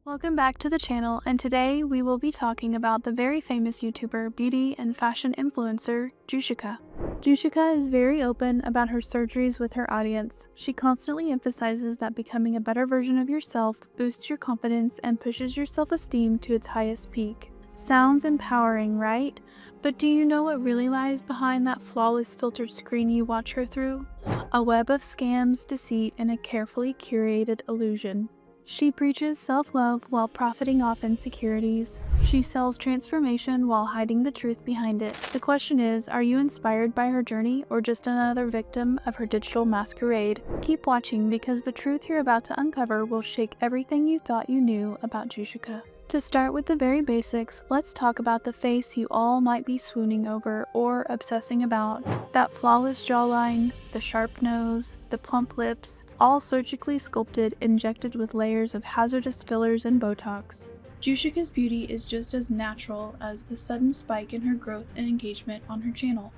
Welcome back to the channel, and today we will be talking about the very famous YouTuber, beauty, and fashion influencer, Jooshica. Jushika is very open about her surgeries with her audience. She constantly emphasizes that becoming a better version of yourself boosts your confidence and pushes your self-esteem to its highest peak. Sounds empowering, right? But do you know what really lies behind that flawless filtered screen you watch her through? A web of scams, deceit, and a carefully curated illusion. She preaches self-love while profiting off insecurities. She sells transformation while hiding the truth behind it. The question is, are you inspired by her journey or just another victim of her digital masquerade? Keep watching because the truth you're about to uncover will shake everything you thought you knew about Jushika. To start with the very basics, let's talk about the face you all might be swooning over or obsessing about. That flawless jawline, the sharp nose, the plump lips, all surgically sculpted, injected with layers of hazardous fillers and botox. Jushika's beauty is just as natural as the sudden spike in her growth and engagement on her channel.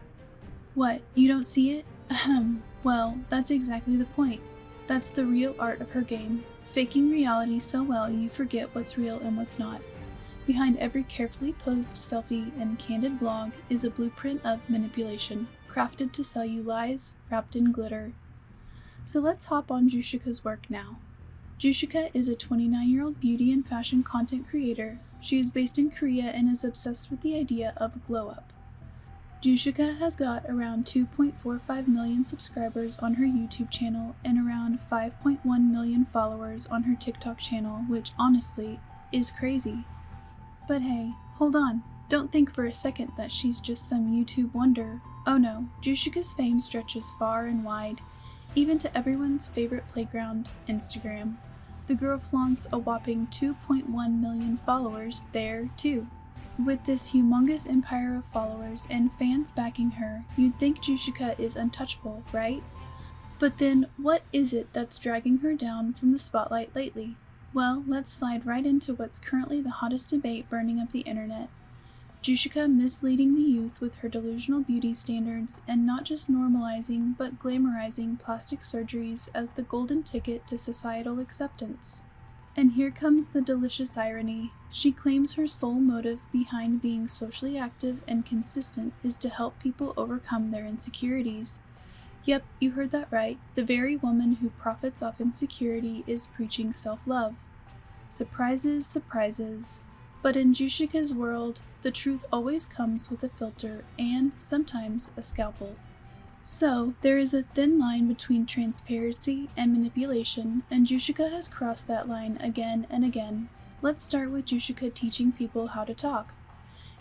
What, you don't see it? Ahem. Well, that's exactly the point. That's the real art of her game. Faking reality so well you forget what's real and what's not. Behind every carefully posed selfie and candid vlog is a blueprint of manipulation, crafted to sell you lies wrapped in glitter. So let's hop on Jooshica's work now. Jooshica is a 29-year-old beauty and fashion content creator. She is based in Korea and is obsessed with the idea of glow up. Jooshica has got around 2.45 million subscribers on her YouTube channel and around 5.1 million followers on her TikTok channel, which honestly is crazy. But hey, hold on, don't think for a second that she's just some YouTube wonder. Oh no, Jooshica's fame stretches far and wide, even to everyone's favorite playground, Instagram. The girl flaunts a whopping 2.1 million followers there too. With this humongous empire of followers and fans backing her, you'd think Jooshica is untouchable, right? But then, what is it that's dragging her down from the spotlight lately? Well, let's slide right into what's currently the hottest debate burning up the internet. Jooshica misleading the youth with her delusional beauty standards and not just normalizing but glamorizing plastic surgeries as the golden ticket to societal acceptance. And here comes the delicious irony. She claims her sole motive behind being socially active and consistent is to help people overcome their insecurities. Yep, you heard that right. The very woman who profits off insecurity is preaching self-love. Surprises, surprises. But in Jooshica's world, the truth always comes with a filter and sometimes a scalpel. So, there is a thin line between transparency and manipulation, and Jooshica has crossed that line again and again. Let's start with Jooshica teaching people how to talk.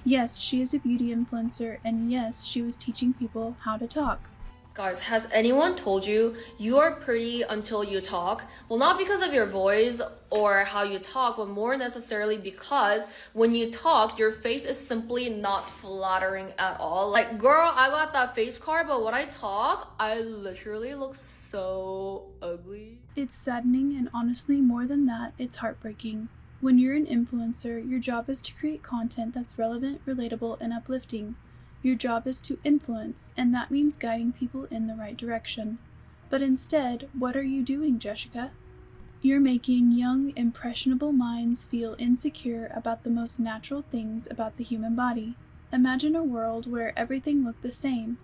Yes, she is a beauty influencer, and yes, she was teaching people how to talk. Guys, has anyone told you you are pretty until you talk? Well, not because of your voice or how you talk, but more necessarily because when you talk, your face is simply not flattering at all. Like, girl, I got that face card, but when I talk, I literally look so ugly. It's saddening, and honestly, more than that, it's heartbreaking. When you're an influencer, your job is to create content that's relevant, relatable, and uplifting. Your job is to influence, and that means guiding people in the right direction. But instead, what are you doing, Jooshica? You're making young, impressionable minds feel insecure about the most natural things about the human body. Imagine a world where everything looked the same.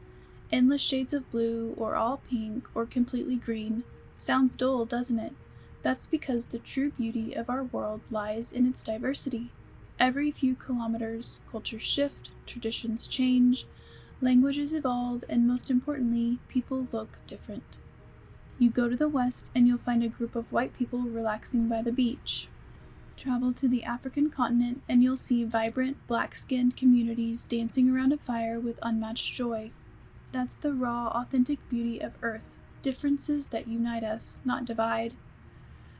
Endless shades of blue, or all pink, or completely green. Sounds dull, doesn't it? That's because the true beauty of our world lies in its diversity. Every few kilometers, cultures shift, traditions change, languages evolve, and most importantly, people look different. You go to the West and you'll find a group of white people relaxing by the beach. Travel to the African continent and you'll see vibrant, black-skinned communities dancing around a fire with unmatched joy. That's the raw, authentic beauty of Earth, differences that unite us, not divide.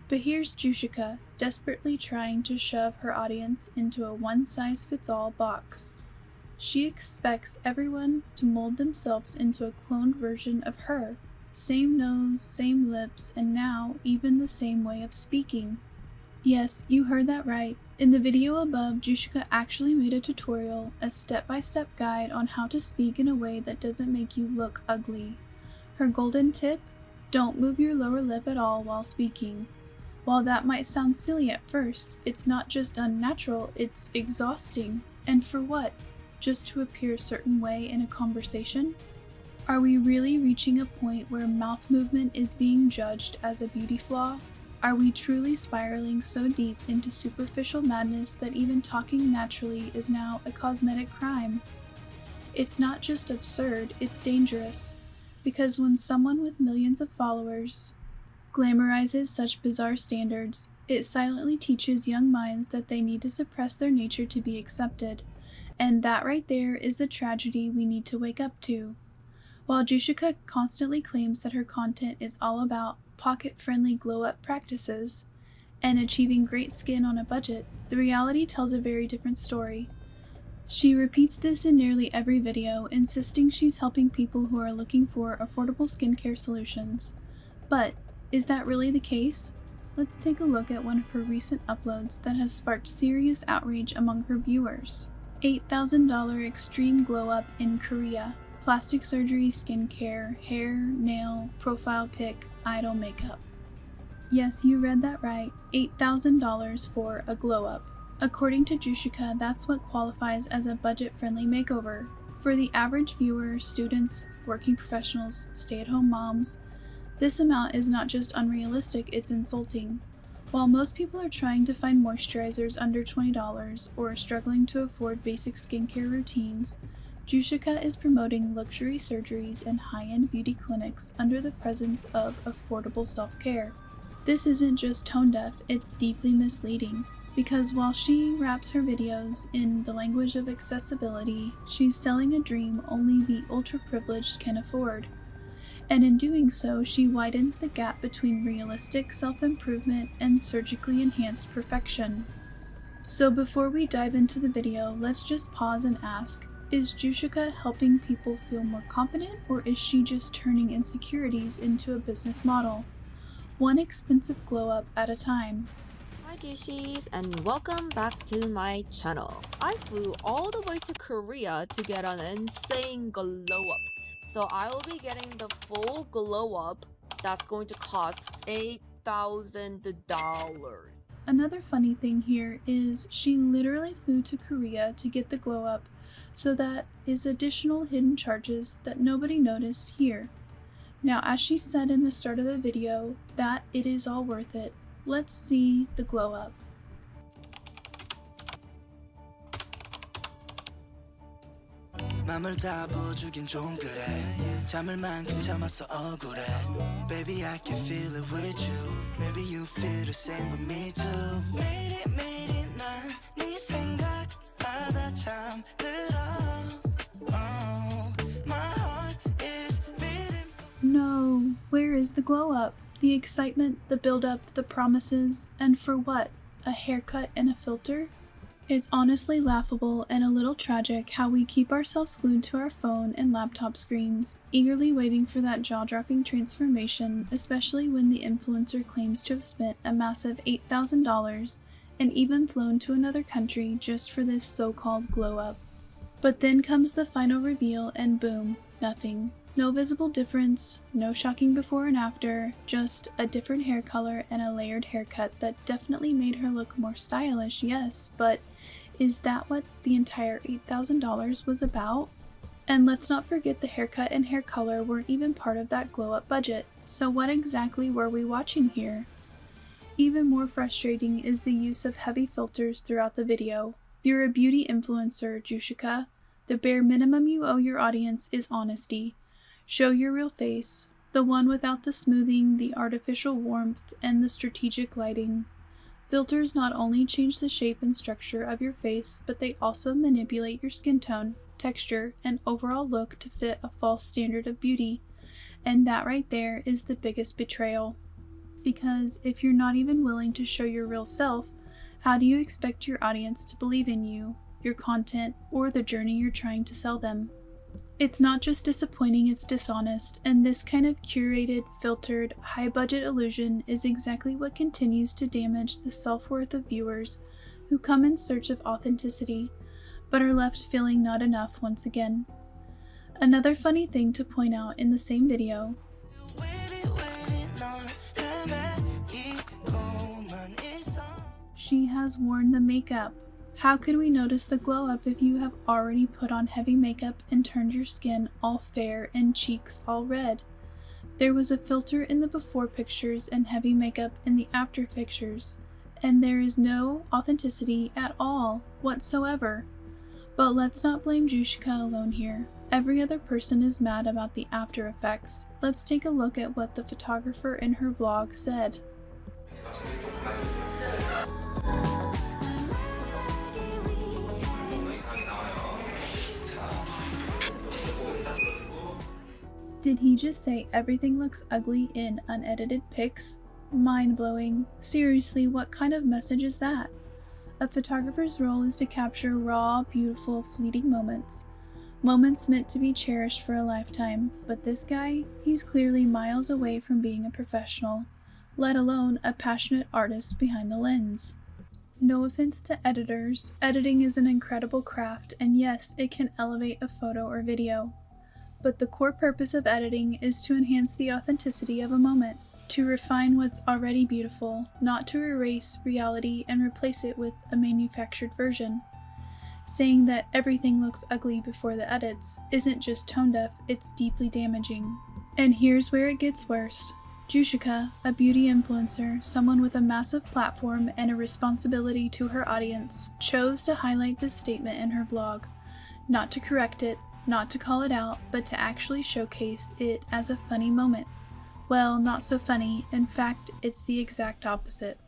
But here's Jooshica, desperately trying to shove her audience into a one-size-fits-all box. She expects everyone to mold themselves into a cloned version of her. Same nose, same lips, and now even the same way of speaking. Yes, you heard that right. In the video above, Jooshica actually made a tutorial, a step-by-step guide on how to speak in a way that doesn't make you look ugly. Her golden tip? Don't move your lower lip at all while speaking. While that might sound silly at first, it's not just unnatural, it's exhausting. And for what? Just to appear a certain way in a conversation? Are we really reaching a point where mouth movement is being judged as a beauty flaw? Are we truly spiraling so deep into superficial madness that even talking naturally is now a cosmetic crime? It's not just absurd, it's dangerous. Because when someone with millions of followers glamorizes such bizarre standards, it silently teaches young minds that they need to suppress their nature to be accepted. And that right there is the tragedy we need to wake up to. While Jushika constantly claims that her content is all about pocket-friendly glow-up practices and achieving great skin on a budget, the reality tells a very different story. She repeats this in nearly every video, insisting she's helping people who are looking for affordable skincare solutions. But is that really the case? Let's take a look at one of her recent uploads that has sparked serious outrage among her viewers. $8,000 extreme glow-up in Korea. Plastic surgery, skincare, hair, nail, profile pic, idol makeup. Yes, you read that right. $8,000 for a glow-up. According to Jooshica, that's what qualifies as a budget-friendly makeover. For the average viewer, students, working professionals, stay-at-home moms, this amount is not just unrealistic, it's insulting. While most people are trying to find moisturizers under $20 or struggling to afford basic skincare routines, Jushika is promoting luxury surgeries and high-end beauty clinics under the presence of affordable self-care. This isn't just tone-deaf, it's deeply misleading. Because while she wraps her videos in the language of accessibility, she's selling a dream only the ultra-privileged can afford. And in doing so, she widens the gap between realistic self-improvement and surgically enhanced perfection. So before we dive into the video, let's just pause and ask, is Jushika helping people feel more confident, or is she just turning insecurities into a business model? One expensive glow-up at a time. Hi Jushis, and welcome back to my channel. I flew all the way to Korea to get an insane glow up. So I will be getting the full glow up that's going to cost $8,000. Another funny thing here is she literally flew to Korea to get the glow up, so that is additional hidden charges that nobody noticed here. Now, as she said in the start of the video, that it is all worth it. Let's see the glow up. 맘을 다 보여주긴 좀 그래 잠을 만큼 참았어 억울해 Baby I can feel it with you Maybe you feel the same with me too 매일이 난 네 생각하다 잠들어 My heart is beating No, where is the glow up? The excitement, the build-up, the promises, and for what? A haircut and a filter? It's honestly laughable and a little tragic how we keep ourselves glued to our phone and laptop screens, eagerly waiting for that jaw-dropping transformation, especially when the influencer claims to have spent a massive $8,000 and even flown to another country just for this so-called glow-up. But then comes the final reveal and boom, nothing. No visible difference, no shocking before and after, just a different hair color and a layered haircut that definitely made her look more stylish, yes, but is that what the entire $8,000 was about? And let's not forget the haircut and hair color weren't even part of that glow-up budget, so what exactly were we watching here? Even more frustrating is the use of heavy filters throughout the video. You're a beauty influencer, Jushika. The bare minimum you owe your audience is honesty. Show your real face, the one without the smoothing, the artificial warmth, and the strategic lighting. Filters not only change the shape and structure of your face, but they also manipulate your skin tone, texture, and overall look to fit a false standard of beauty. And that right there is the biggest betrayal. Because if you're not even willing to show your real self, how do you expect your audience to believe in you, your content, or the journey you're trying to sell them? It's not just disappointing, it's dishonest, and this kind of curated, filtered, high-budget illusion is exactly what continues to damage the self-worth of viewers who come in search of authenticity, but are left feeling not enough once again. Another funny thing to point out in the same video, she has worn the makeup. How could we notice the glow up if you have already put on heavy makeup and turned your skin all fair and cheeks all red? There was a filter in the before pictures and heavy makeup in the after pictures, and there is no authenticity at all whatsoever. But let's not blame Jooshica alone here. Every other person is mad about the after effects. Let's take a look at what the photographer in her vlog said. Did he just say everything looks ugly in unedited pics? Mind-blowing. Seriously, what kind of message is that? A photographer's role is to capture raw, beautiful, fleeting moments. Moments meant to be cherished for a lifetime. But this guy, he's clearly miles away from being a professional, let alone a passionate artist behind the lens. No offense to editors, editing is an incredible craft, and yes, it can elevate a photo or video. But the core purpose of editing is to enhance the authenticity of a moment, to refine what's already beautiful, not to erase reality and replace it with a manufactured version. Saying that everything looks ugly before the edits isn't just tone deaf, it's deeply damaging. And here's where it gets worse. Jushika, a beauty influencer, someone with a massive platform and a responsibility to her audience, chose to highlight this statement in her vlog, not to correct it, not to call it out, but to actually showcase it as a funny moment. Well, not so funny. In fact, it's the exact opposite.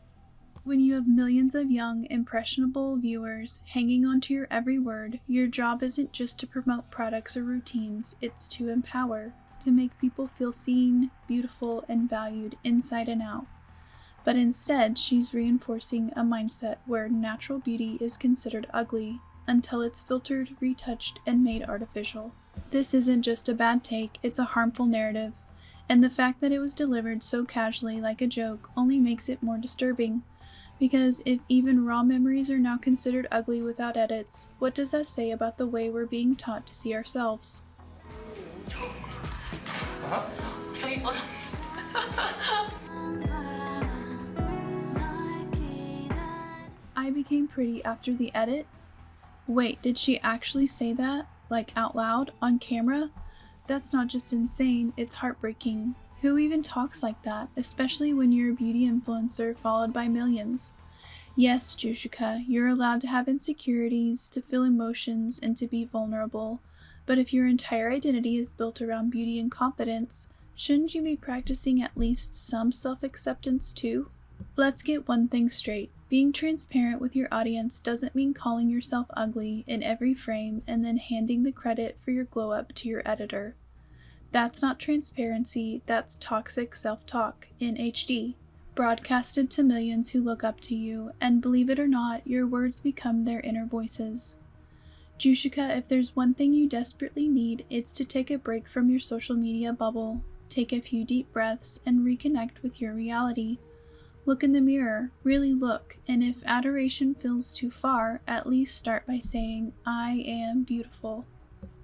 When you have millions of young, impressionable viewers hanging onto your every word, your job isn't just to promote products or routines, it's to empower, to make people feel seen, beautiful, and valued inside and out. But instead, she's reinforcing a mindset where natural beauty is considered ugly, until it's filtered, retouched, and made artificial. This isn't just a bad take, it's a harmful narrative, and the fact that it was delivered so casually like a joke only makes it more disturbing. Because if even raw memories are now considered ugly without edits, what does that say about the way we're being taught to see ourselves? I became pretty after the edit? Wait, did she actually say that? Like out loud? On camera? That's not just insane, it's heartbreaking. Who even talks like that, especially when you're a beauty influencer followed by millions? Yes, Jooshica, you're allowed to have insecurities, to feel emotions, and to be vulnerable. But if your entire identity is built around beauty and confidence, shouldn't you be practicing at least some self-acceptance too? Let's get one thing straight. Being transparent with your audience doesn't mean calling yourself ugly in every frame and then handing the credit for your glow up to your editor. That's not transparency, that's toxic self-talk in HD, broadcasted to millions who look up to you, and believe it or not, your words become their inner voices. Jushika, if there's one thing you desperately need, it's to take a break from your social media bubble, take a few deep breaths, and reconnect with your reality. Look in the mirror, really look, and if adoration feels too far, at least start by saying, I am beautiful.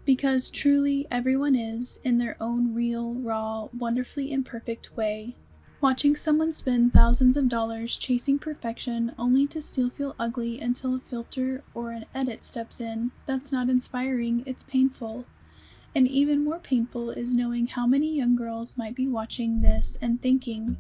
Because truly everyone is, in their own real, raw, wonderfully imperfect way. Watching someone spend thousands of dollars chasing perfection only to still feel ugly until a filter or an edit steps in, that's not inspiring, it's painful. And even more painful is knowing how many young girls might be watching this and thinking,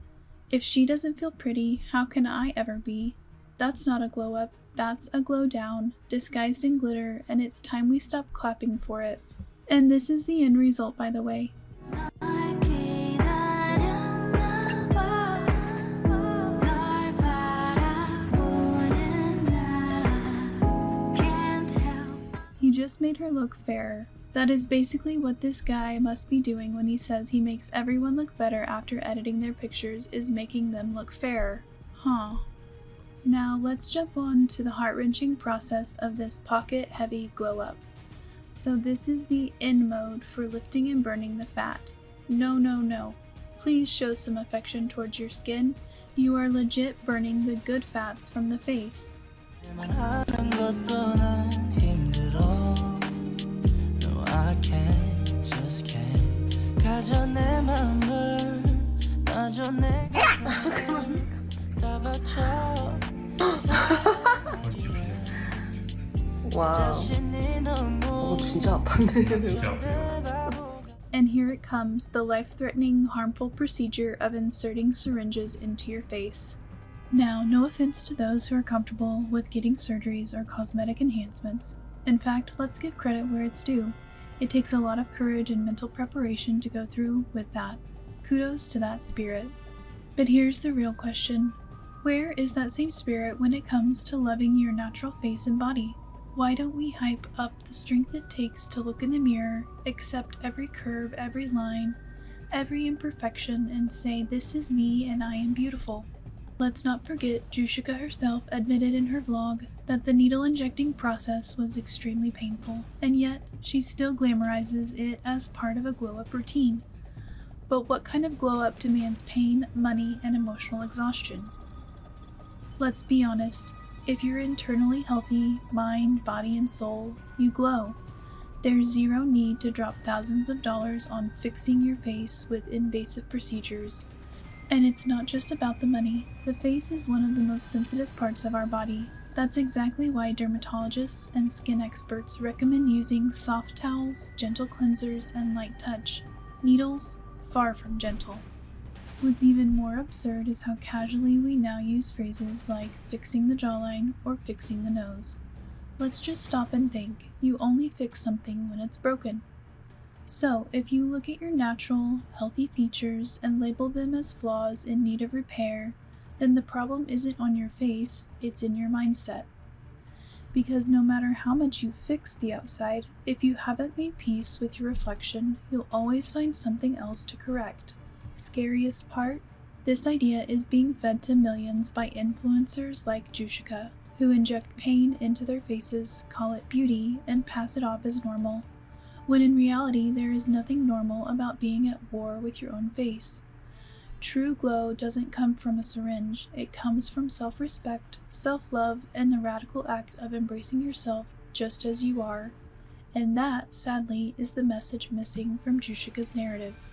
if she doesn't feel pretty, how can I ever be? That's not a glow up, that's a glow down, disguised in glitter, and it's time we stop clapping for it. And this is the end result, by the way. He just made her look fairer. That is basically what this guy must be doing when he says he makes everyone look better after editing their pictures, is making them look fairer. Huh. Now let's jump on to the heart-wrenching process of this pocket-heavy glow-up. So this is the in mode for lifting and burning the fat. No, no, no. Please show some affection towards your skin. You are legit burning the good fats from the face. 와, 진짜 아팠네. And here it comes, the life-threatening, harmful procedure of inserting syringes into your face. Now, no offense to those who are comfortable with getting surgeries or cosmetic enhancements. In fact, let's give credit where it's due. It takes a lot of courage and mental preparation to go through with that. Kudos to that spirit. But here's the real question. Where is that same spirit when it comes to loving your natural face and body? Why don't we hype up the strength it takes to look in the mirror, accept every curve, every line, every imperfection, and say, this is me and I am beautiful? Let's not forget, Jooshica herself admitted in her vlog that the needle injecting process was extremely painful, and yet she still glamorizes it as part of a glow-up routine. But what kind of glow-up demands pain, money, and emotional exhaustion? Let's be honest. If you're internally healthy, mind, body, and soul, you glow. There's zero need to drop thousands of dollars on fixing your face with invasive procedures. And it's not just about the money. The face is one of the most sensitive parts of our body. That's exactly why dermatologists and skin experts recommend using soft towels, gentle cleansers, and light touch. Needles, far from gentle. What's even more absurd is how casually we now use phrases like fixing the jawline or fixing the nose. Let's just stop and think. You only fix something when it's broken. So, if you look at your natural, healthy features and label them as flaws in need of repair, then the problem isn't on your face, it's in your mindset. Because no matter how much you fix the outside, if you haven't made peace with your reflection, you'll always find something else to correct. Scariest part? This idea is being fed to millions by influencers like Jooshica, who inject pain into their faces, call it beauty, and pass it off as normal, when in reality there is nothing normal about being at war with your own face. True glow doesn't come from a syringe, it comes from self-respect, self-love, and the radical act of embracing yourself just as you are. And that, sadly, is the message missing from Jooshica's narrative.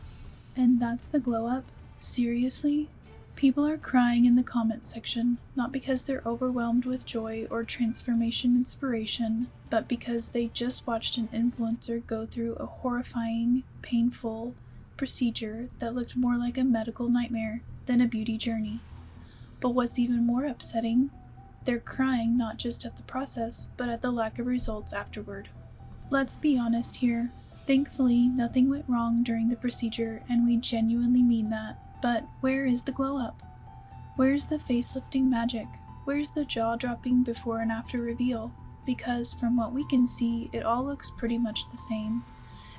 And that's the glow up? Seriously? People are crying in the comments section, not because they're overwhelmed with joy or transformation inspiration, but because they just watched an influencer go through a horrifying, painful procedure that looked more like a medical nightmare than a beauty journey. But what's even more upsetting, they're crying not just at the process, but at the lack of results afterward. Let's be honest here. Thankfully, nothing went wrong during the procedure, and we genuinely mean that. But where is the glow up? Where's the face-lifting magic? Where's the jaw-dropping before and after reveal? Because from what we can see, it all looks pretty much the same.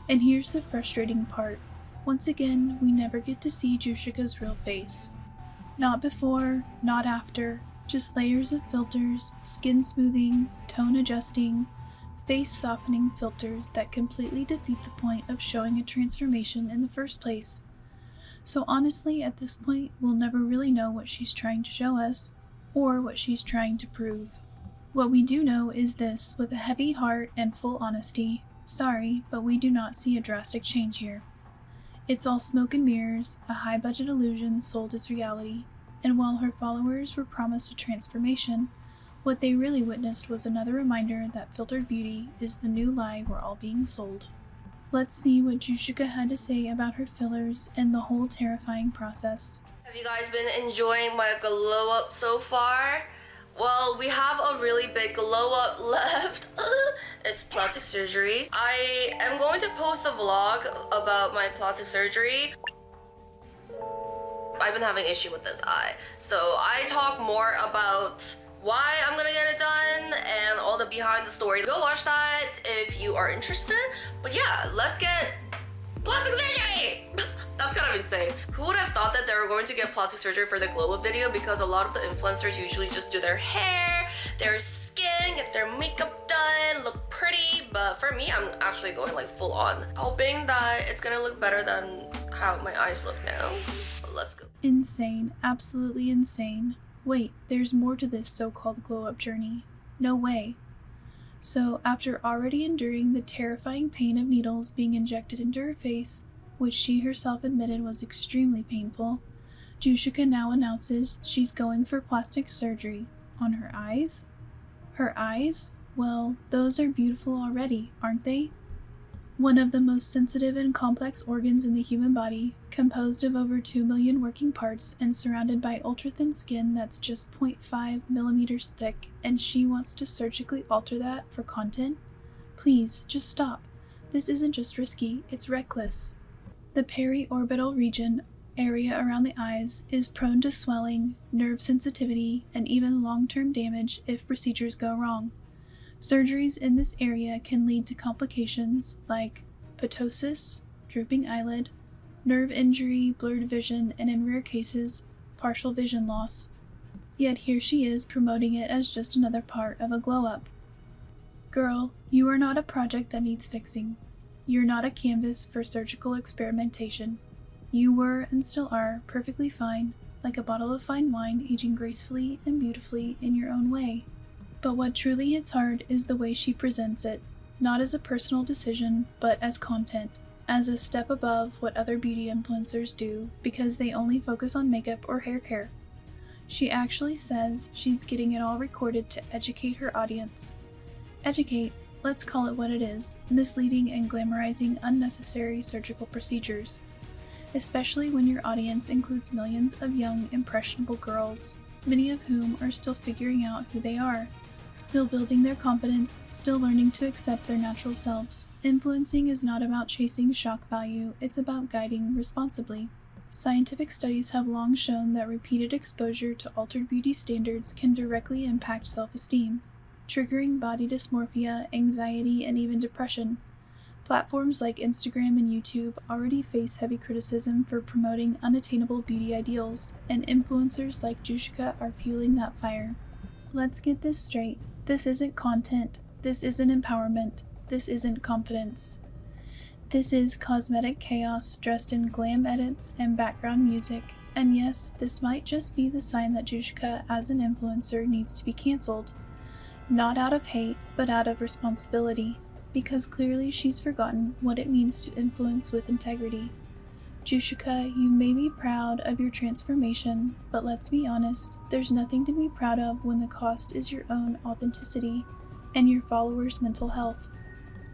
And here's the frustrating part. Once again, we never get to see Jooshica's real face. Not before, not after, just layers of filters, skin smoothing, tone adjusting, face softening filters that completely defeat the point of showing a transformation in the first place. So honestly, at this point, we'll never really know what she's trying to show us, or what she's trying to prove. What we do know is this, with a heavy heart and full honesty, sorry, but we do not see a drastic change here. It's all smoke and mirrors, a high-budget illusion sold as reality, and while her followers were promised a transformation, what they really witnessed was another reminder that filtered beauty is the new lie we're all being sold. Let's see what Jushika had to say about her fillers and the whole terrifying process. Have you guys been enjoying my glow up so far? Well, we have a really big glow up left. It's plastic surgery. I am going to post a vlog about my plastic surgery. I've been having issue with this eye, so I talk more about why I'm gonna get it done and all the behind the story. Go watch that if you are interested. But yeah, let's get plastic surgery! That's kind of insane. Who would have thought that they were going to get plastic surgery for the glow up video, because a lot of the influencers usually just do their hair, their skin, get their makeup done, look pretty, but for me, I'm actually going like full on, hoping that it's gonna look better than how my eyes look now. But let's go. Insane, absolutely insane. Wait, there's more to this so-called glow-up journey. No way. So, after already enduring the terrifying pain of needles being injected into her face, which she herself admitted was extremely painful, Jooshica now announces she's going for plastic surgery. On her eyes? Her eyes? Well, those are beautiful already, aren't they? One of the most sensitive and complex organs in the human body, composed of over 2 million working parts and surrounded by ultra-thin skin that's just 0.5 millimeters thick, and she wants to surgically alter that for content? Please, just stop. This isn't just risky, it's reckless. The periorbital region, area around the eyes, is prone to swelling, nerve sensitivity, and even long-term damage if procedures go wrong. Surgeries in this area can lead to complications like ptosis, drooping eyelid, nerve injury, blurred vision, and in rare cases, partial vision loss. Yet here she is promoting it as just another part of a glow-up. Girl, you are not a project that needs fixing. You're not a canvas for surgical experimentation. You were, and still are, perfectly fine, like a bottle of fine wine aging gracefully and beautifully in your own way. But what truly hits hard is the way she presents it, not as a personal decision, but as content, as a step above what other beauty influencers do because they only focus on makeup or hair care. She actually says she's getting it all recorded to educate her audience. Educate, let's call it what it is, misleading and glamorizing unnecessary surgical procedures, especially when your audience includes millions of young, impressionable girls, many of whom are still figuring out who they are. Still building their confidence, still learning to accept their natural selves. Influencing is not about chasing shock value, it's about guiding responsibly. Scientific studies have long shown that repeated exposure to altered beauty standards can directly impact self-esteem, triggering body dysmorphia, anxiety, and even depression. Platforms like Instagram and YouTube already face heavy criticism for promoting unattainable beauty ideals, and influencers like Jooshica are fueling that fire. Let's get this straight. This isn't content. This isn't empowerment. This isn't confidence. This is cosmetic chaos dressed in glam edits and background music. And yes, this might just be the sign that Jushika as an influencer needs to be cancelled. Not out of hate, but out of responsibility, because clearly she's forgotten what it means to influence with integrity. Jushika, you may be proud of your transformation, but let's be honest, there's nothing to be proud of when the cost is your own authenticity and your followers' mental health.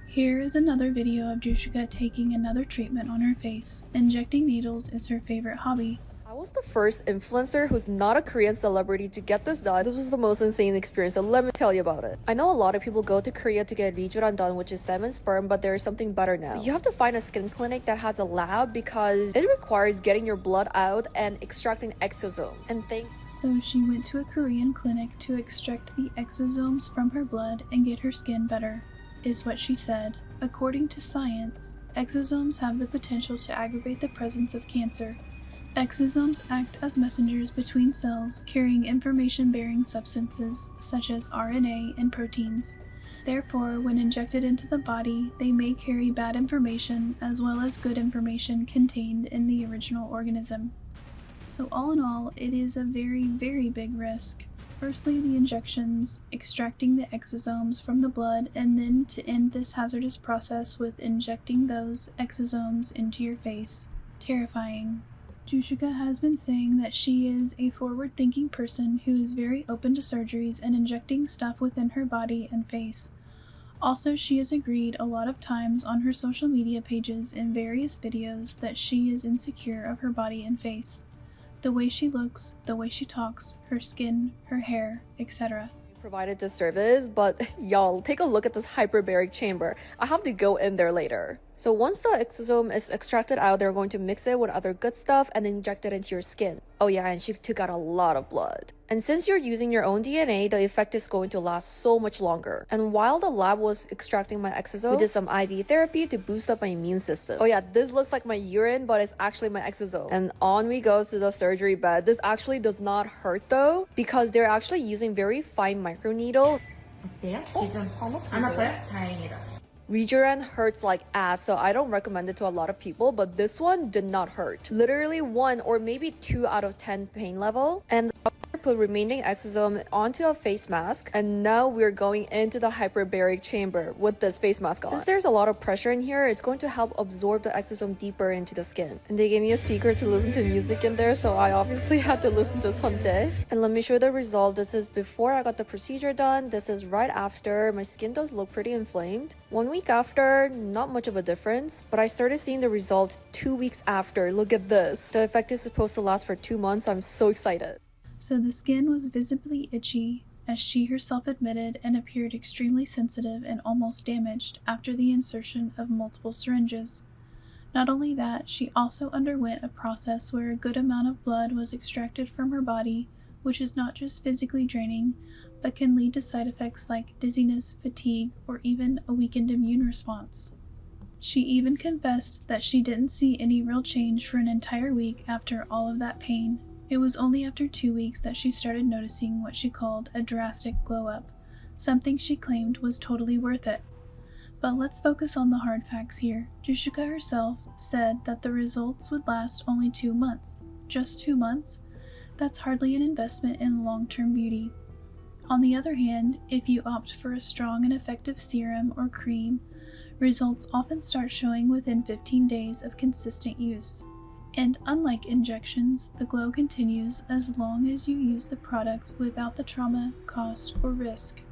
Here is another video of Jushika taking another treatment on her face. Injecting needles is her favorite hobby. I was the first influencer who's not a Korean celebrity to get this done. This was the most insane experience, so let me tell you about it. I know a lot of people go to Korea to get rijuran done, which is semen sperm, but there is something better now. So you have to find a skin clinic that has a lab because it requires getting your blood out and extracting exosomes. So she went to a Korean clinic to extract the exosomes from her blood and get her skin better, is what she said. According to science, exosomes have the potential to aggravate the presence of cancer. Exosomes act as messengers between cells, carrying information-bearing substances such as RNA and proteins. Therefore, when injected into the body, they may carry bad information as well as good information contained in the original organism. So all in all, it is a very, very big risk. Firstly, the injections, extracting the exosomes from the blood, and then to end this hazardous process with injecting those exosomes into your face. Terrifying. Jushika has been saying that she is a forward-thinking person who is very open to surgeries and injecting stuff within her body and face. Also, she has agreed a lot of times on her social media pages in various videos that she is insecure of her body and face. The way she looks, the way she talks, her skin, her hair, etc. Provided this service, but y'all, take a look at this hyperbaric chamber. I have to go in there later. So once the exosome is extracted out, they're going to mix it with other good stuff and inject it into your skin. Oh yeah, and she took out a lot of blood. And since you're using your own DNA, the effect is going to last so much longer. And while the lab was extracting my exosome, we did some IV therapy to boost up my immune system. Oh yeah, this looks like my urine, but it's actually my exosome. And on we go to the surgery bed. This actually does not hurt though, because they're actually using very fine microneedle. 어때요? 지금 안 아파요? 다행이다. Rijuran hurts like ass, so I don't recommend it to a lot of people, but this one did not hurt. Literally 1 or maybe 2 out of 10 pain level. And the doctor put remaining exosome onto a face mask, and now we're going into the hyperbaric chamber with this face mask on. Since there's a lot of pressure in here, it's going to help absorb the exosome deeper into the skin. And they gave me a speaker to listen to music in there, so I obviously had to listen to Sunjae. And let me show you the result. This is before I got the procedure done. This is right after. My skin does look pretty inflamed. 1 week after, not much of a difference, but I started seeing the results 2 weeks after. Look at this. The effect is supposed to last for 2 months. I'm so excited. So the skin was visibly itchy, as she herself admitted, and appeared extremely sensitive and almost damaged after the insertion of multiple syringes. Not only that, she also underwent a process where a good amount of blood was extracted from her body, which is not just physically draining, but can lead to side effects like dizziness, fatigue, or even a weakened immune response. She even confessed that she didn't see any real change for an entire week after all of that pain. It was only after 2 weeks that she started noticing what she called a drastic glow-up, something she claimed was totally worth it. But let's focus on the hard facts here. Jushika herself said that the results would last only 2 months. Just 2 months? That's hardly an investment in long-term beauty. On the other hand, if you opt for a strong and effective serum or cream, results often start showing within 15 days of consistent use. And unlike injections, the glow continues as long as you use the product without the trauma, cost, or risk.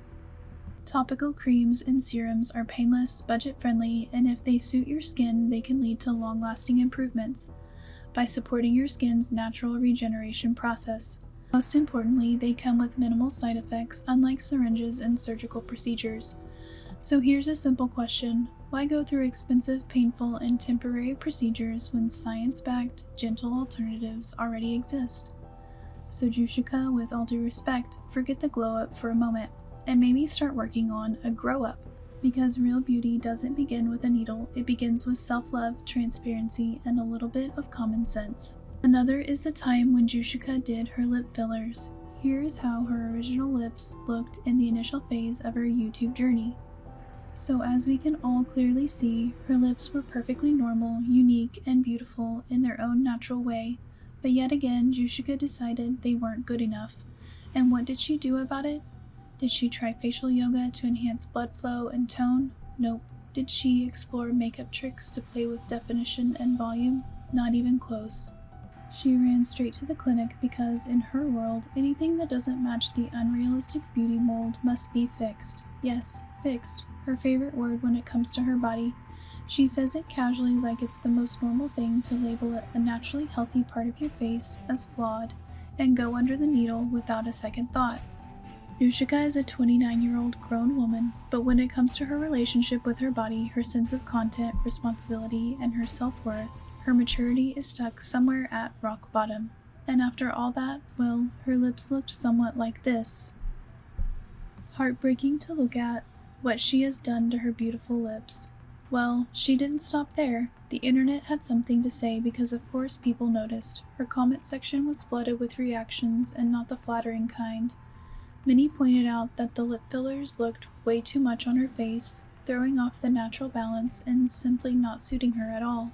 Topical creams and serums are painless, budget-friendly, and if they suit your skin, they can lead to long-lasting improvements by supporting your skin's natural regeneration process. Most importantly, they come with minimal side effects, unlike syringes and surgical procedures. So here's a simple question. Why go through expensive, painful, and temporary procedures when science-backed, gentle alternatives already exist? So Jushika, with all due respect, forget the glow-up for a moment, and maybe start working on a grow-up. Because real beauty doesn't begin with a needle, it begins with self-love, transparency, and a little bit of common sense. Another is the time when Jushika did her lip fillers. Here is how her original lips looked in the initial phase of her YouTube journey. So as we can all clearly see, her lips were perfectly normal, unique, and beautiful in their own natural way, but yet again, Jushika decided they weren't good enough. And what did she do about it? Did she try facial yoga to enhance blood flow and tone? Nope. Did she explore makeup tricks to play with definition and volume? Not even close. She ran straight to the clinic because, in her world, anything that doesn't match the unrealistic beauty mold must be fixed. Yes, fixed. Her favorite word when it comes to her body. She says it casually like it's the most normal thing to label a naturally healthy part of your face as flawed and go under the needle without a second thought. Jushika is a 29-year-old grown woman, but when it comes to her relationship with her body, her sense of content, responsibility, and her self-worth, her maturity is stuck somewhere at rock bottom. And after all that, well, her lips looked somewhat like this. Heartbreaking to look at what she has done to her beautiful lips. Well, she didn't stop there. The internet had something to say because of course people noticed. Her comment section was flooded with reactions and not the flattering kind. Many pointed out that the lip fillers looked way too much on her face, throwing off the natural balance and simply not suiting her at all.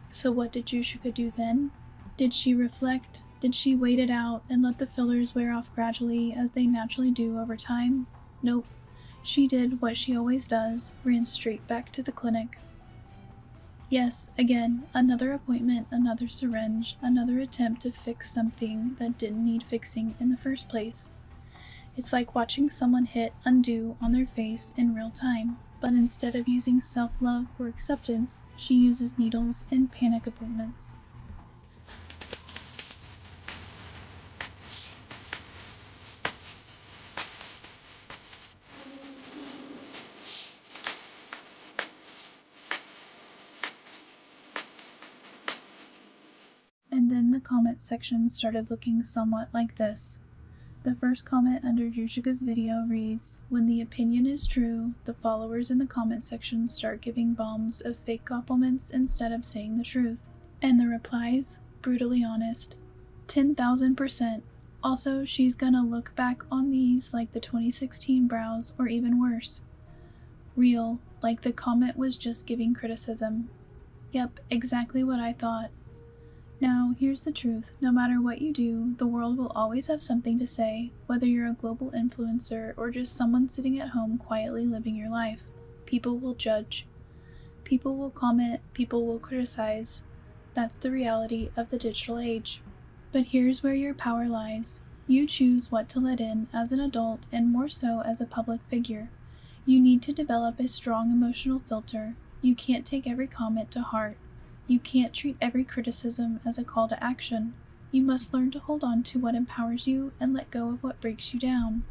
So what did Jushika do then? Did she reflect? Did she wait it out and let the fillers wear off gradually as they naturally do over time? Nope. She did what she always does, ran straight back to the clinic. Yes, again, another appointment, another syringe, another attempt to fix something that didn't need fixing in the first place. It's like watching someone hit undo on their face in real time, but instead of using self-love or acceptance, she uses needles and panic appointments. And then the comment section started looking somewhat like this. The first comment under Jooshica's video reads, "When the opinion is true, the followers in the comment section start giving bombs of fake compliments instead of saying the truth." And the replies, brutally honest. 10,000%. Also, she's gonna look back on these like the 2016 brows or even worse. Real, like the comment was just giving criticism. Yep, exactly what I thought. Now, here's the truth. No matter what you do, the world will always have something to say, whether you're a global influencer or just someone sitting at home quietly living your life. People will judge. People will comment. People will criticize. That's the reality of the digital age. But here's where your power lies. You choose what to let in as an adult and more so as a public figure. You need to develop a strong emotional filter. You can't take every comment to heart. You can't treat every criticism as a call to action. You must learn to hold on to what empowers you and let go of what breaks you down.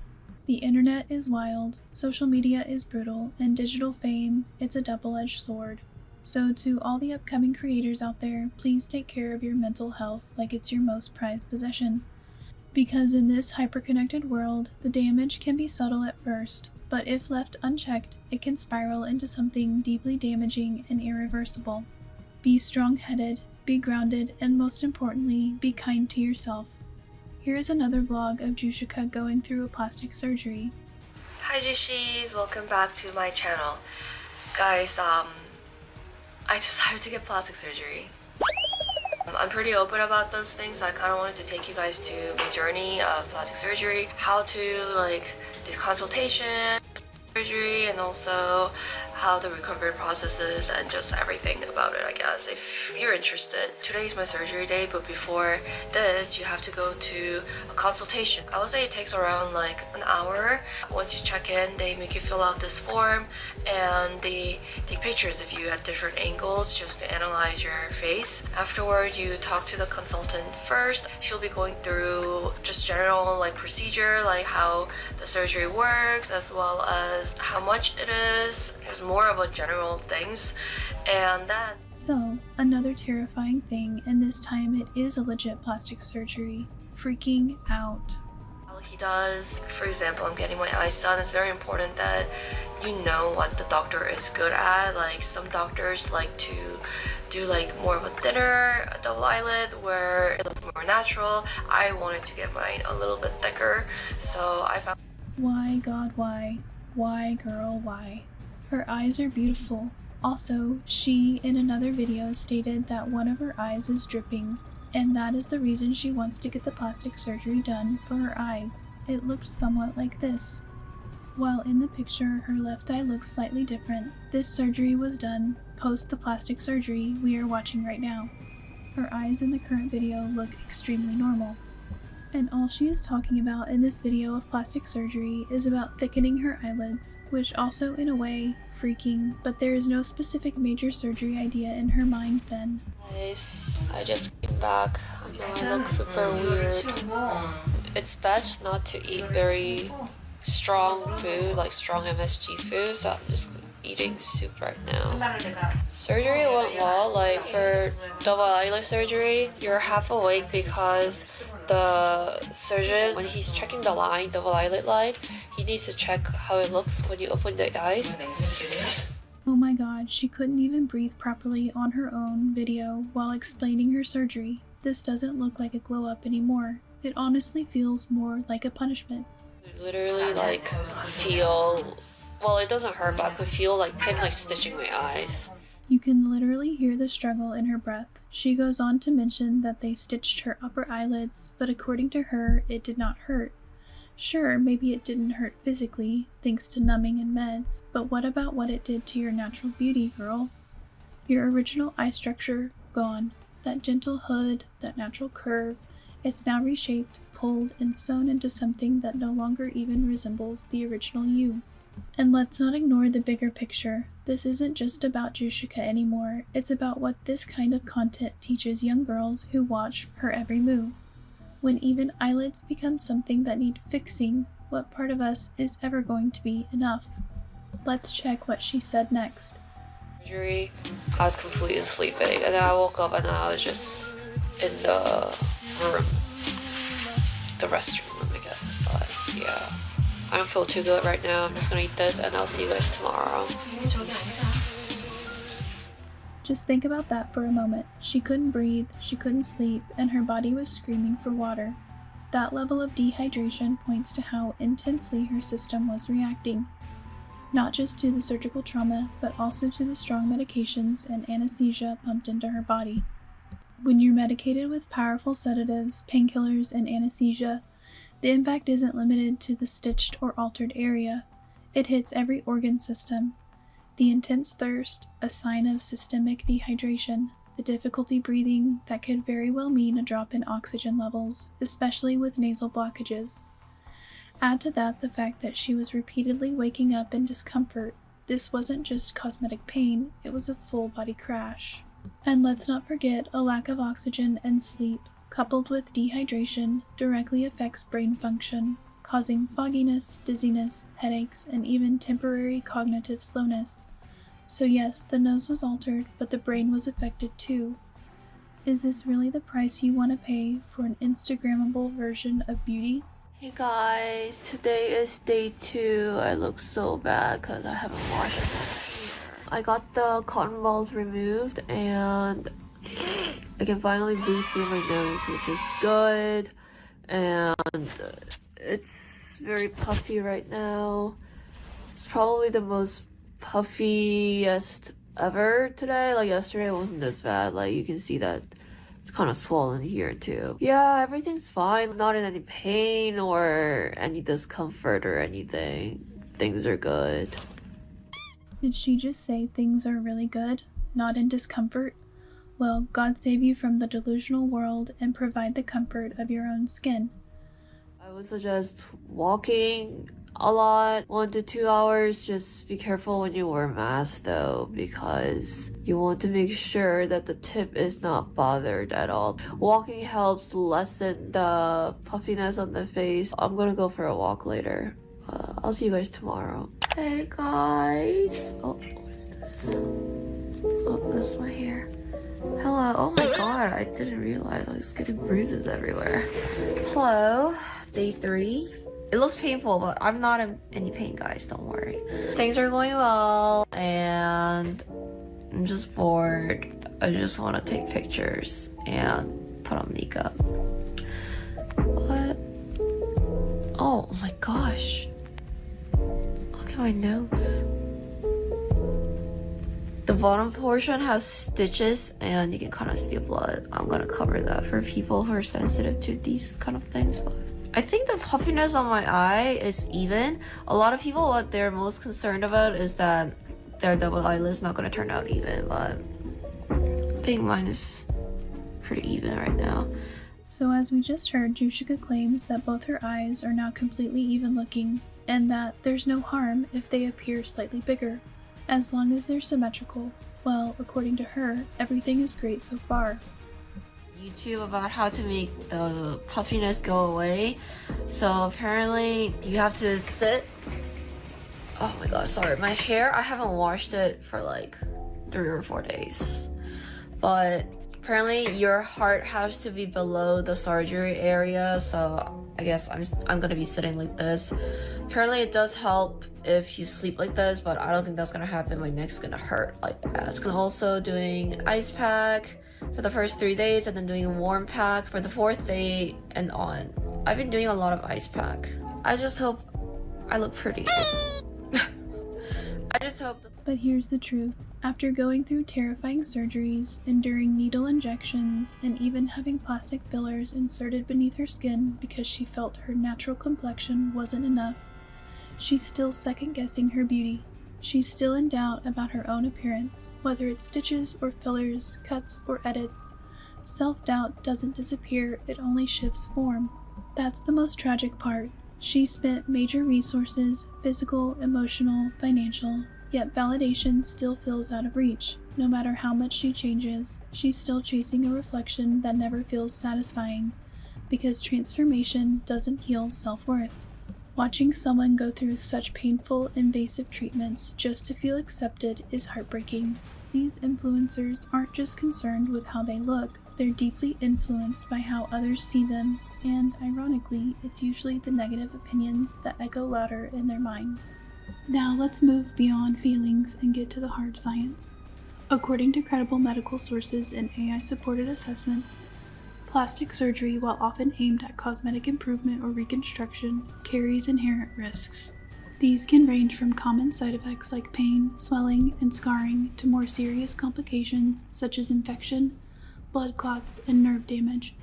The internet is wild, social media is brutal, and digital fame, it's a double-edged sword. So to all the upcoming creators out there, please take care of your mental health like it's your most prized possession. Because in this hyperconnected world, the damage can be subtle at first, but if left unchecked, it can spiral into something deeply damaging and irreversible. Be strong-headed, be grounded, and most importantly, be kind to yourself. Here is another vlog of Jooshica going through a plastic surgery. Hi Jushis, welcome back to my channel. Guys, I decided to get plastic surgery. I'm pretty open about those things, so I kind of wanted to take you guys to my journey of plastic surgery, how to do consultation, surgery, and also how the recovery process is and just everything about it, I guess, if you're interested. Today's my surgery day, but before this you have to go to a consultation. I would say it takes around an hour. Once you check in, they make you fill out this form and they take pictures of you at different angles just to analyze your face. Afterward, you talk to the consultant first. She'll be going through just general procedure, how the surgery works, as well as how much it is. There's more about general things, and then So, another terrifying thing, and this time it is a legit plastic surgery. Freaking out. while he does, for example, I'm getting my eyes done, it's very important that you know what the doctor is good at. Some doctors like to do more of a thinner double eyelid where it looks more natural. I wanted to get mine a little bit thicker, so I found. Why, God, why? Why, girl, why? Her eyes are beautiful. Also, she, in another video, stated that one of her eyes is dripping, and that is the reason she wants to get the plastic surgery done for her eyes. It looked somewhat like this. While in the picture, her left eye looks slightly different. This surgery was done post the plastic surgery we are watching right now. Her eyes in the current video look extremely normal. And all she is talking about in this video of plastic surgery is about thickening her eyelids, which also in a way, freaking, but there is no specific major surgery idea in her mind then. Guys, I just came back. I know I look super weird. It's best not to eat very strong food, strong MSG food, so I'm just eating soup right now. Surgery went well. For double eyelid surgery, you're half awake because the surgeon, when he's checking the line, double eyelid line, he needs to check how it looks when you open the eyes. Oh my god, she couldn't even breathe properly on her own video while explaining her surgery. This doesn't look like a glow up anymore. It honestly feels more like a punishment. I literally feel, well, it doesn't hurt, but I could feel him stitching my eyes. You can literally hear the struggle in her breath. She goes on to mention that they stitched her upper eyelids, but according to her, it did not hurt. Sure, maybe it didn't hurt physically, thanks to numbing and meds, but what about what it did to your natural beauty, girl? Your original eye structure, gone. That gentle hood, that natural curve, it's now reshaped, pulled, and sewn into something that no longer even resembles the original you. And let's not ignore the bigger picture. This isn't just about Jooshica anymore, it's about what this kind of content teaches young girls who watch her every move. When even eyelids become something that need fixing, what part of us is ever going to be enough? Let's check what she said next. Surgery, I was completely sleeping, and then I woke up and I was just in the room. The restroom room, I guess, but yeah. I don't feel too good right now. I'm just gonna eat this and I'll see you guys tomorrow. Just think about that for a moment. She couldn't breathe, she couldn't sleep, and her body was screaming for water. That level of dehydration points to how intensely her system was reacting. Not just to the surgical trauma, but also to the strong medications and anesthesia pumped into her body. When you're medicated with powerful sedatives, painkillers, and anesthesia, the impact isn't limited to the stitched or altered area. It hits every organ system. The intense thirst, a sign of systemic dehydration. The difficulty breathing, that could very well mean a drop in oxygen levels, especially with nasal blockages. Add to that the fact that she was repeatedly waking up in discomfort. This wasn't just cosmetic pain, it was a full body crash. And let's not forget a lack of oxygen and sleep, coupled with dehydration, directly affects brain function, causing fogginess, dizziness, headaches, and even temporary cognitive slowness. So yes, the nose was altered, but the brain was affected too. Is this really the price you want to pay for an Instagrammable version of beauty? Hey guys, today is day 2. I look so bad because I haven't washed my hair. I got the cotton balls removed and I can finally breathe through my nose, which is good. And it's very puffy right now. It's probably the most puffiest ever today. Like yesterday it wasn't this bad. Like you can see that it's kind of swollen here too. Yeah, everything's fine. I'm not in any pain or any discomfort or anything. Things are good. Did she just say things are really good, not in discomfort? Well, God save you from the delusional world and provide the comfort of your own skin. I would suggest walking a lot, 1 to 2 hours. Just be careful when you wear a mask though, because you want to make sure that the tip is not bothered at all. Walking helps lessen the puffiness on the face. I'm gonna go for a walk later. I'll see you guys tomorrow. Hey guys. Oh, what is this? Oh, this is my hair. Hello. Oh my god, I didn't realize I was getting bruises everywhere. Hello. Day 3. It looks painful, but I'm not in any pain, guys. Don't worry. Things are going well, and I'm just bored. I just want to take pictures and put on makeup. What? Oh my gosh. Look at my nose. The bottom portion has stitches, and you can kind of see blood. I'm gonna cover that for people who are sensitive to these kind of things, but I think the puffiness on my eye is even. A lot of people, what they're most concerned about is that their double eyelid's not going to turn out even, but I think mine is pretty even right now. So as we just heard, Jooshica claims that both her eyes are now completely even looking, and that there's no harm if they appear slightly bigger, as long as they're symmetrical. Well, according to her, everything is great so far. YouTube about how to make the puffiness go away. So apparently you have to sit. Oh my god, sorry. My hair, I haven't washed it for like 3 or 4 days. But apparently your heart has to be below the surgery area. So I guess I'm gonna be sitting like this. Apparently it does help if you sleep like this, but I don't think that's gonna happen. My neck's gonna hurt like that. It's also doing ice pack for the first 3 days and then doing a warm pack for the 4th day and on. I've been doing a lot of ice pack. I just hope I look pretty. I just hope. But here's the truth. After going through terrifying surgeries, enduring needle injections, and even having plastic fillers inserted beneath her skin because she felt her natural complexion wasn't enough, she's still second-guessing her beauty. She's still in doubt about her own appearance, whether it's stitches or fillers, cuts or edits. Self-doubt doesn't disappear, it only shifts form. That's the most tragic part. She spent major resources, physical, emotional, financial, yet validation still feels out of reach. No matter how much she changes, she's still chasing a reflection that never feels satisfying, because transformation doesn't heal self-worth. Watching someone go through such painful, invasive treatments just to feel accepted is heartbreaking. These influencers aren't just concerned with how they look, they're deeply influenced by how others see them, and ironically, it's usually the negative opinions that echo louder in their minds. Now let's move beyond feelings and get to the hard science. According to credible medical sources and AI-supported assessments, plastic surgery, while often aimed at cosmetic improvement or reconstruction, carries inherent risks. These can range from common side effects like pain, swelling, and scarring to more serious complications such as infection, blood clots, and nerve damage.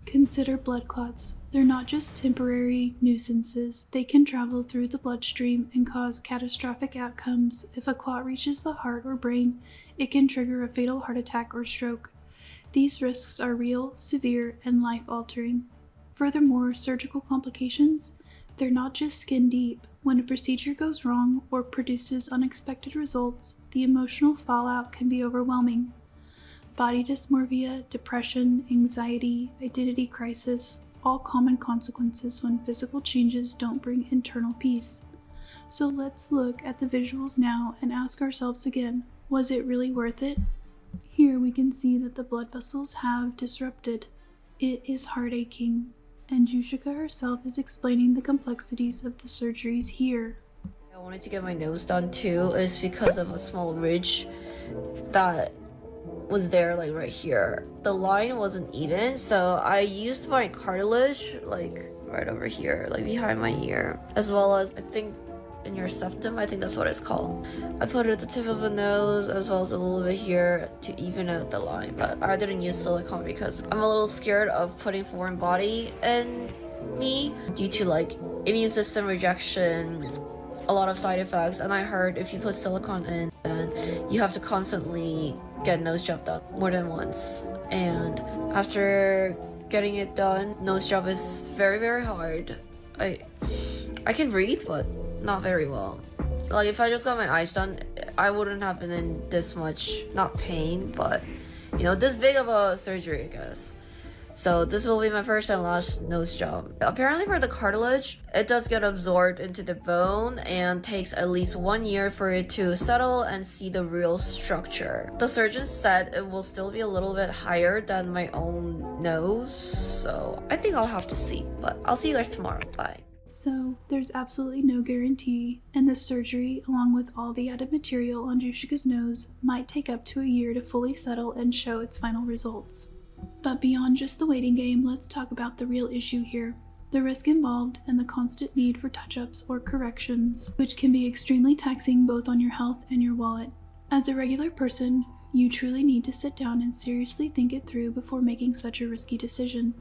Consider blood clots. They're not just temporary nuisances. They can travel through the bloodstream and cause catastrophic outcomes. If a clot reaches the heart or brain, it can trigger a fatal heart attack or stroke. These risks are real, severe, and life-altering. Furthermore, surgical complications, they're not just skin deep. When a procedure goes wrong or produces unexpected results, the emotional fallout can be overwhelming. Body dysmorphia, depression, anxiety, identity crisis, all common consequences when physical changes don't bring internal peace. So let's look at the visuals now and ask ourselves again, was it really worth it? Here we can see that the blood vessels have disrupted. It is heart-aching, and Jushika herself is explaining the complexities of the surgeries here. I wanted to get my nose done too is because of a small ridge that was there, like right here. The line wasn't even, so I used my cartilage like right over here, like behind my ear, as well as I think in your septum, I think that's what it's called. I put it at the tip of the nose as well as a little bit here to even out the line, but I didn't use silicone because I'm a little scared of putting foreign body in me due to like immune system rejection, a lot of side effects, and I heard if you put silicone in, then you have to constantly get a nose job done more than once. And after getting it done, nose job is very, very hard. I can breathe, but not very well. Like if I just got my eyes done, I wouldn't have been in this much, not pain, but you know, this big of a surgery, I guess. So this will be my first and last nose job. Apparently for the cartilage, it does get absorbed into the bone and takes at least 1 year for it to settle and see the real structure. The surgeon said it will still be a little bit higher than my own nose, so I think I'll have to see, but I'll see you guys tomorrow. Bye. So, there's absolutely no guarantee, and this surgery, along with all the added material on Jushika's nose, might take up to a year to fully settle and show its final results. But beyond just the waiting game, let's talk about the real issue here. The risk involved and the constant need for touch-ups or corrections, which can be extremely taxing both on your health and your wallet. As a regular person, you truly need to sit down and seriously think it through before making such a risky decision,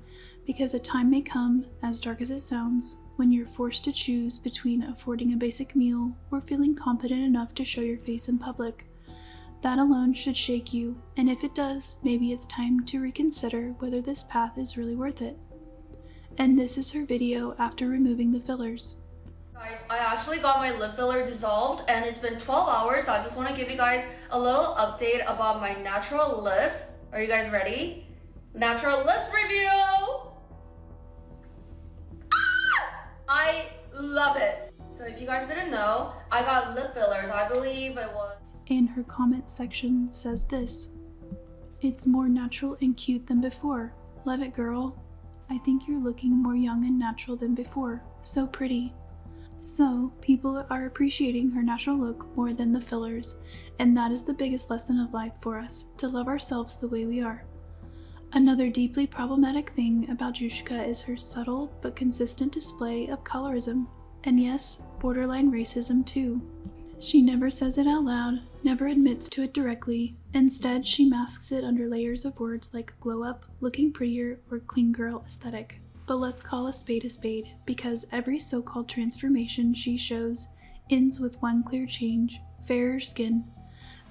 because a time may come, as dark as it sounds, when you're forced to choose between affording a basic meal or feeling confident enough to show your face in public. That alone should shake you, and if it does, maybe it's time to reconsider whether this path is really worth it. And this is her video after removing the fillers. Guys, I actually got my lip filler dissolved and it's been 12 hours, so I just want to give you guys a little update about my natural lips. Are you guys ready? Natural lips review! I love it! So if you guys didn't know, I got lip fillers. I believe it was... And her comment section says this: "It's more natural and cute than before. Love it, girl. I think you're looking more young and natural than before. So pretty." So, people are appreciating her natural look more than the fillers, and that is the biggest lesson of life for us, to love ourselves the way we are. Another deeply problematic thing about Jushika is her subtle but consistent display of colorism, and yes, borderline racism too. She never says it out loud, never admits to it directly. Instead, she masks it under layers of words like glow up, looking prettier, or clean girl aesthetic. But let's call a spade, because every so-called transformation she shows ends with one clear change: fairer skin.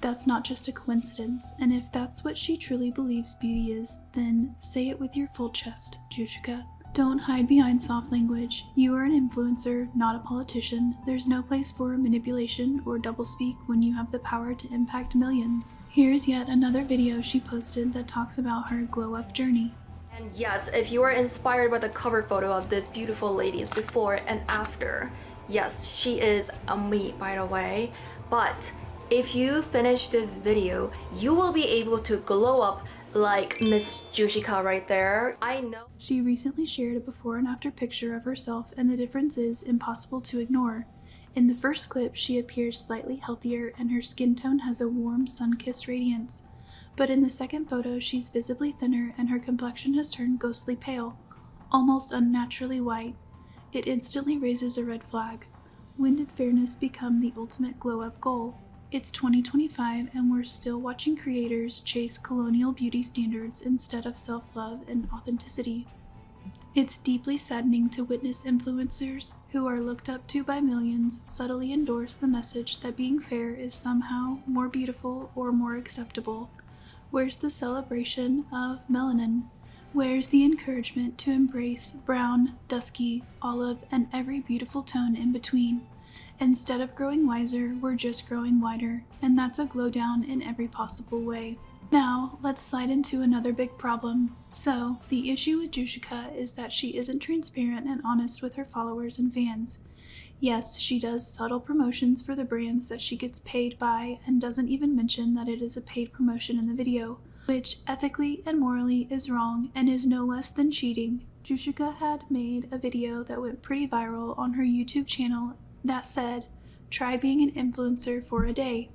That's not just a coincidence, and if that's what she truly believes beauty is, then say it with your full chest, Jushika. Don't hide behind soft language. You are an influencer, not a politician. There's no place for manipulation or doublespeak when you have the power to impact millions. Here's yet another video she posted that talks about her glow-up journey. And yes, if you are inspired by the cover photo of this beautiful lady's before and after, yes, she is a me, by the way, but if you finish this video, you will be able to glow up like Miss Jooshica right there. I know. She recently shared a before and after picture of herself, and the difference is impossible to ignore. In the first clip, she appears slightly healthier and her skin tone has a warm, sun-kissed radiance. But in the second photo, she's visibly thinner and her complexion has turned ghostly pale, almost unnaturally white. It instantly raises a red flag. When did fairness become the ultimate glow-up goal? It's 2025 and we're still watching creators chase colonial beauty standards instead of self-love and authenticity. It's deeply saddening to witness influencers who are looked up to by millions subtly endorse the message that being fair is somehow more beautiful or more acceptable. Where's the celebration of melanin? Where's the encouragement to embrace brown, dusky, olive, and every beautiful tone in between? Instead of growing wiser, we're just growing wider, and that's a glow down in every possible way. Now, let's slide into another big problem. So, the issue with Jooshica is that she isn't transparent and honest with her followers and fans. Yes, she does subtle promotions for the brands that she gets paid by and doesn't even mention that it is a paid promotion in the video, which ethically and morally is wrong and is no less than cheating. Jooshica had made a video that went pretty viral on her YouTube channel that said, "Try being an influencer for a day."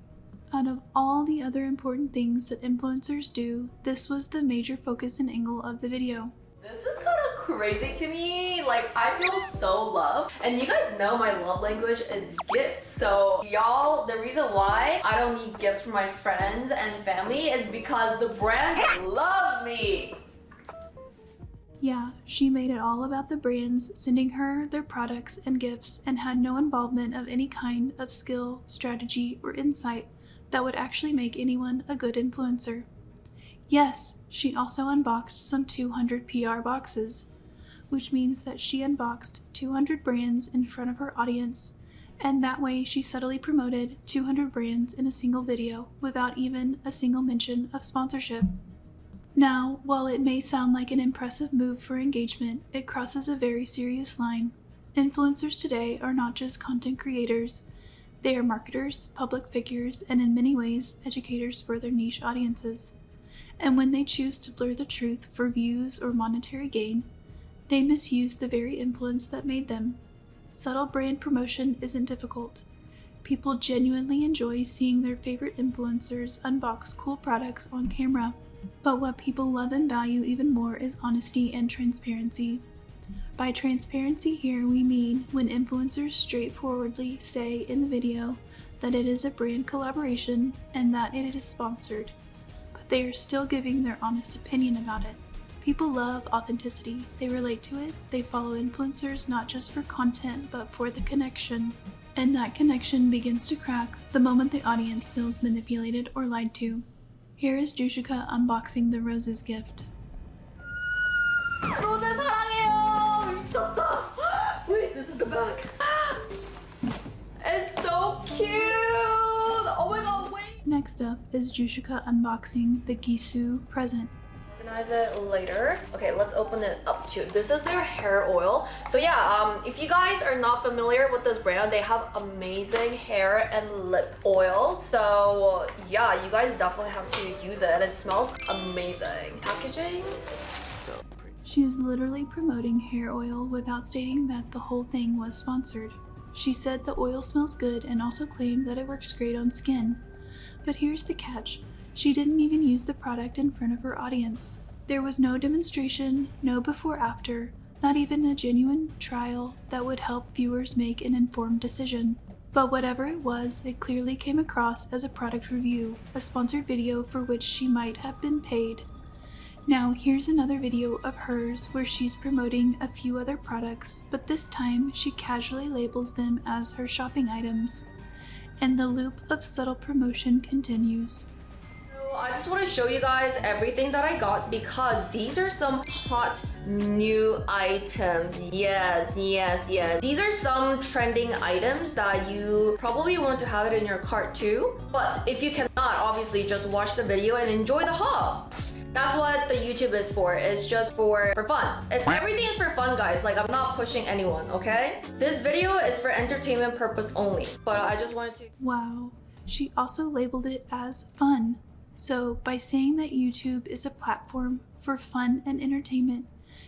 Out of all the other important things that influencers do, this was the major focus and angle of the video. This is kind of crazy to me. Like, I feel so loved. And you guys know my love language is gifts. So y'all, the reason why I don't need gifts from my friends and family is because the brands love me. Yeah, she made it all about the brands sending her their products and gifts and had no involvement of any kind of skill, strategy, or insight that would actually make anyone a good influencer. Yes, she also unboxed some 200 PR boxes, which means that she unboxed 200 brands in front of her audience, and that way she subtly promoted 200 brands in a single video without even a single mention of sponsorship. Now, while it may sound like an impressive move for engagement, it crosses a very serious line. Influencers today are not just content creators. They are marketers, public figures, and in many ways, educators for their niche audiences. And when they choose to blur the truth for views or monetary gain, they misuse the very influence that made them. Subtle brand promotion isn't difficult. People genuinely enjoy seeing their favorite influencers unbox cool products on camera. But what people love and value even more is honesty and transparency. By transparency here, we mean when influencers straightforwardly say in the video that it is a brand collaboration and that it is sponsored, but they are still giving their honest opinion about it. People love authenticity. They relate to it. They follow influencers not just for content, but for the connection. And that connection begins to crack the moment the audience feels manipulated or lied to. Here is Jooshica unboxing the Rose's gift. 로제 사랑해요. 미쳤다. Wait, this is the back. It's so cute. Oh my god, wait. Next up is Jooshica unboxing the Gisu present. Organize it later. Okay, let's open it up too. This is their hair oil. So yeah, if you guys are not familiar with this brand, they have amazing hair and lip oil. So yeah, you guys definitely have to use it, and it smells amazing. Packaging is so pretty. She is literally promoting hair oil without stating that the whole thing was sponsored. She said the oil smells good and also claimed that it works great on skin. But here's the catch. She didn't even use the product in front of her audience. There was no demonstration, no before-after, not even a genuine trial that would help viewers make an informed decision. But whatever it was, it clearly came across as a product review, a sponsored video for which she might have been paid. Now here's another video of hers where she's promoting a few other products, but this time she casually labels them as her shopping items. And the loop of subtle promotion continues. I just want to show you guys everything that I got because these are some hot new items. Yes. These are some trending items that you probably want to have it in your cart too. But if you cannot, obviously just watch the video and enjoy the haul. That's what the YouTube is for. It's just for fun. Everything is for fun, guys. Like, I'm not pushing anyone, okay? This video is for entertainment purpose only. But I just wanted to... Wow. She also labeled it as fun. So, by saying that YouTube is a platform for fun and entertainment,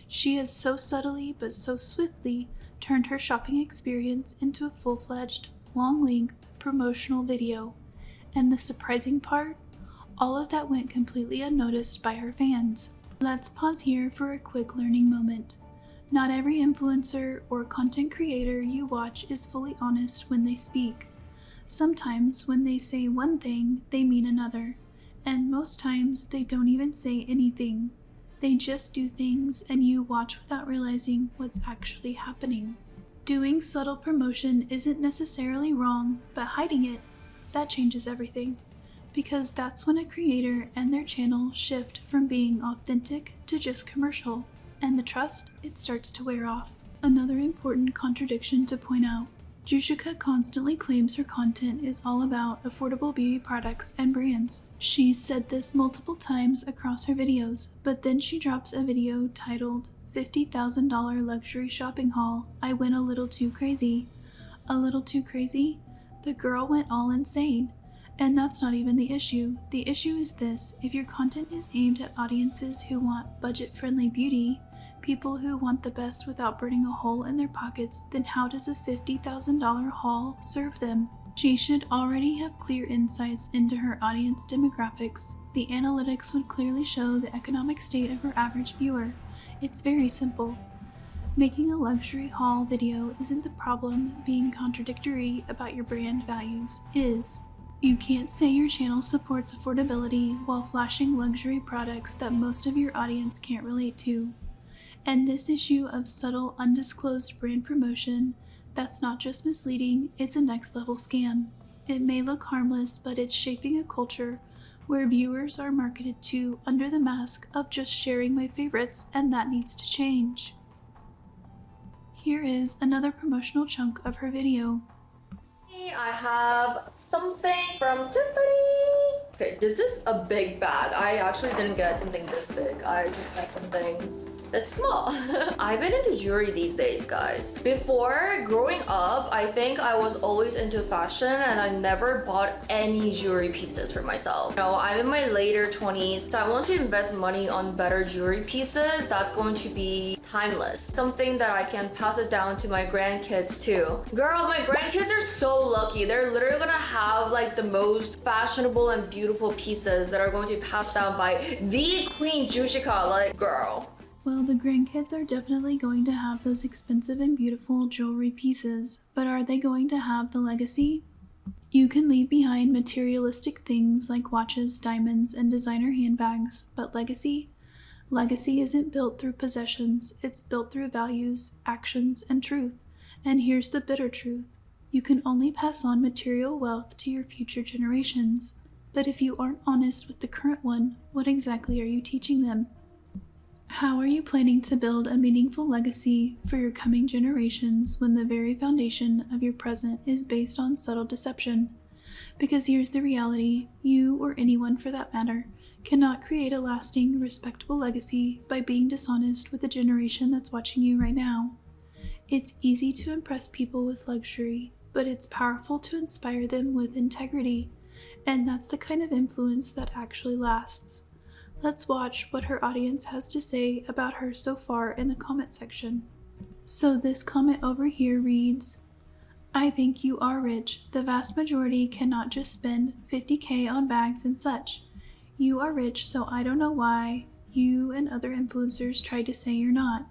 she has so subtly but so swiftly turned her shopping experience into a full-fledged, long-length promotional video. And the surprising part? All of that went completely unnoticed by her fans. Let's pause here for a quick learning moment. Not every influencer or content creator you watch is fully honest when they speak. Sometimes when they say one thing, they mean another, and most times they don't even say anything. They just do things and you watch without realizing what's actually happening. Doing subtle promotion isn't necessarily wrong, but hiding it, that changes everything. Because that's when a creator and their channel shift from being authentic to just commercial, and the trust, it starts to wear off. Another important contradiction to point out. Jooshica constantly claims her content is all about affordable beauty products and brands. She's said this multiple times across her videos, but then she drops a video titled $50,000 luxury shopping haul. I went a little too crazy. A little too crazy? The girl went all insane. And that's not even the issue. The issue is this: if your content is aimed at audiences who want budget-friendly beauty, people who want the best without burning a hole in their pockets, then how does a $50,000 haul serve them? She should already have clear insights into her audience demographics. The analytics would clearly show the economic state of her average viewer. It's very simple. Making a luxury haul video isn't the problem. Being contradictory about your brand values is. You can't say your channel supports affordability while flashing luxury products that most of your audience can't relate to. And this issue of subtle, undisclosed brand promotion, that's not just misleading, it's a next level scam. It may look harmless, but it's shaping a culture where viewers are marketed to under the mask of just sharing my favorites, and that needs to change. Here is another promotional chunk of her video. I have something from Tiffany. Okay, this is a big bag. I actually didn't get something this big. I just got something that's small. I've been into jewelry these days, guys. Before, growing up, I think I was always into fashion and I never bought any jewelry pieces for myself. You know, I'm in my later 20s, so I want to invest money on better jewelry pieces that's going to be timeless. Something that I can pass it down to my grandkids too. Girl, my grandkids are so lucky. They're literally gonna have like the most fashionable and beautiful pieces that are going to be passed down by the Queen Jushika. Like, girl. Well, the grandkids are definitely going to have those expensive and beautiful jewelry pieces, but are they going to have the legacy? You can leave behind materialistic things like watches, diamonds, and designer handbags, but legacy? Legacy isn't built through possessions, it's built through values, actions, and truth. And here's the bitter truth. You can only pass on material wealth to your future generations. But if you aren't honest with the current one, what exactly are you teaching them? How are you planning to build a meaningful legacy for your coming generations when the very foundation of your present is based on subtle deception? Because here's the reality: you, or anyone for that matter, cannot create a lasting, respectable legacy by being dishonest with the generation that's watching you right now. It's easy to impress people with luxury, but it's powerful to inspire them with integrity, and that's the kind of influence that actually lasts. Let's watch what her audience has to say about her so far in the comment section. So this comment over here reads, I think you are rich. The vast majority cannot just spend 50K on bags and such. You are rich, so I don't know why you and other influencers try to say you're not.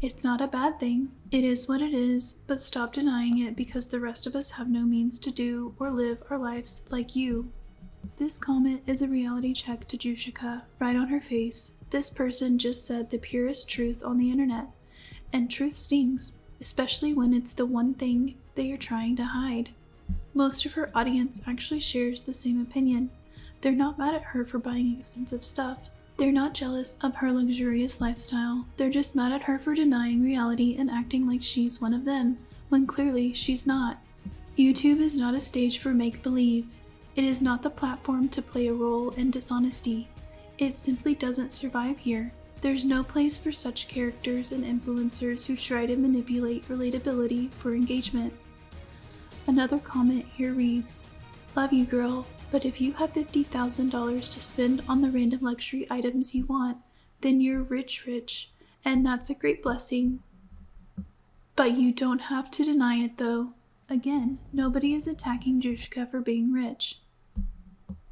It's not a bad thing. It is what it is, but stop denying it because the rest of us have no means to do or live our lives like you. This comment is a reality check to Jushika, right on her face. This person just said the purest truth on the internet. And truth stings, especially when it's the one thing that you're trying to hide. Most of her audience actually shares the same opinion. They're not mad at her for buying expensive stuff. They're not jealous of her luxurious lifestyle. They're just mad at her for denying reality and acting like she's one of them, when clearly she's not. YouTube is not a stage for make-believe. It is not the platform to play a role in dishonesty. It simply doesn't survive here. There's no place for such characters and influencers who try to manipulate relatability for engagement. Another comment here reads, love you girl, but if you have $50,000 to spend on the random luxury items you want, then you're rich, and that's a great blessing. But you don't have to deny it though. Again, nobody is attacking Jooshica for being rich.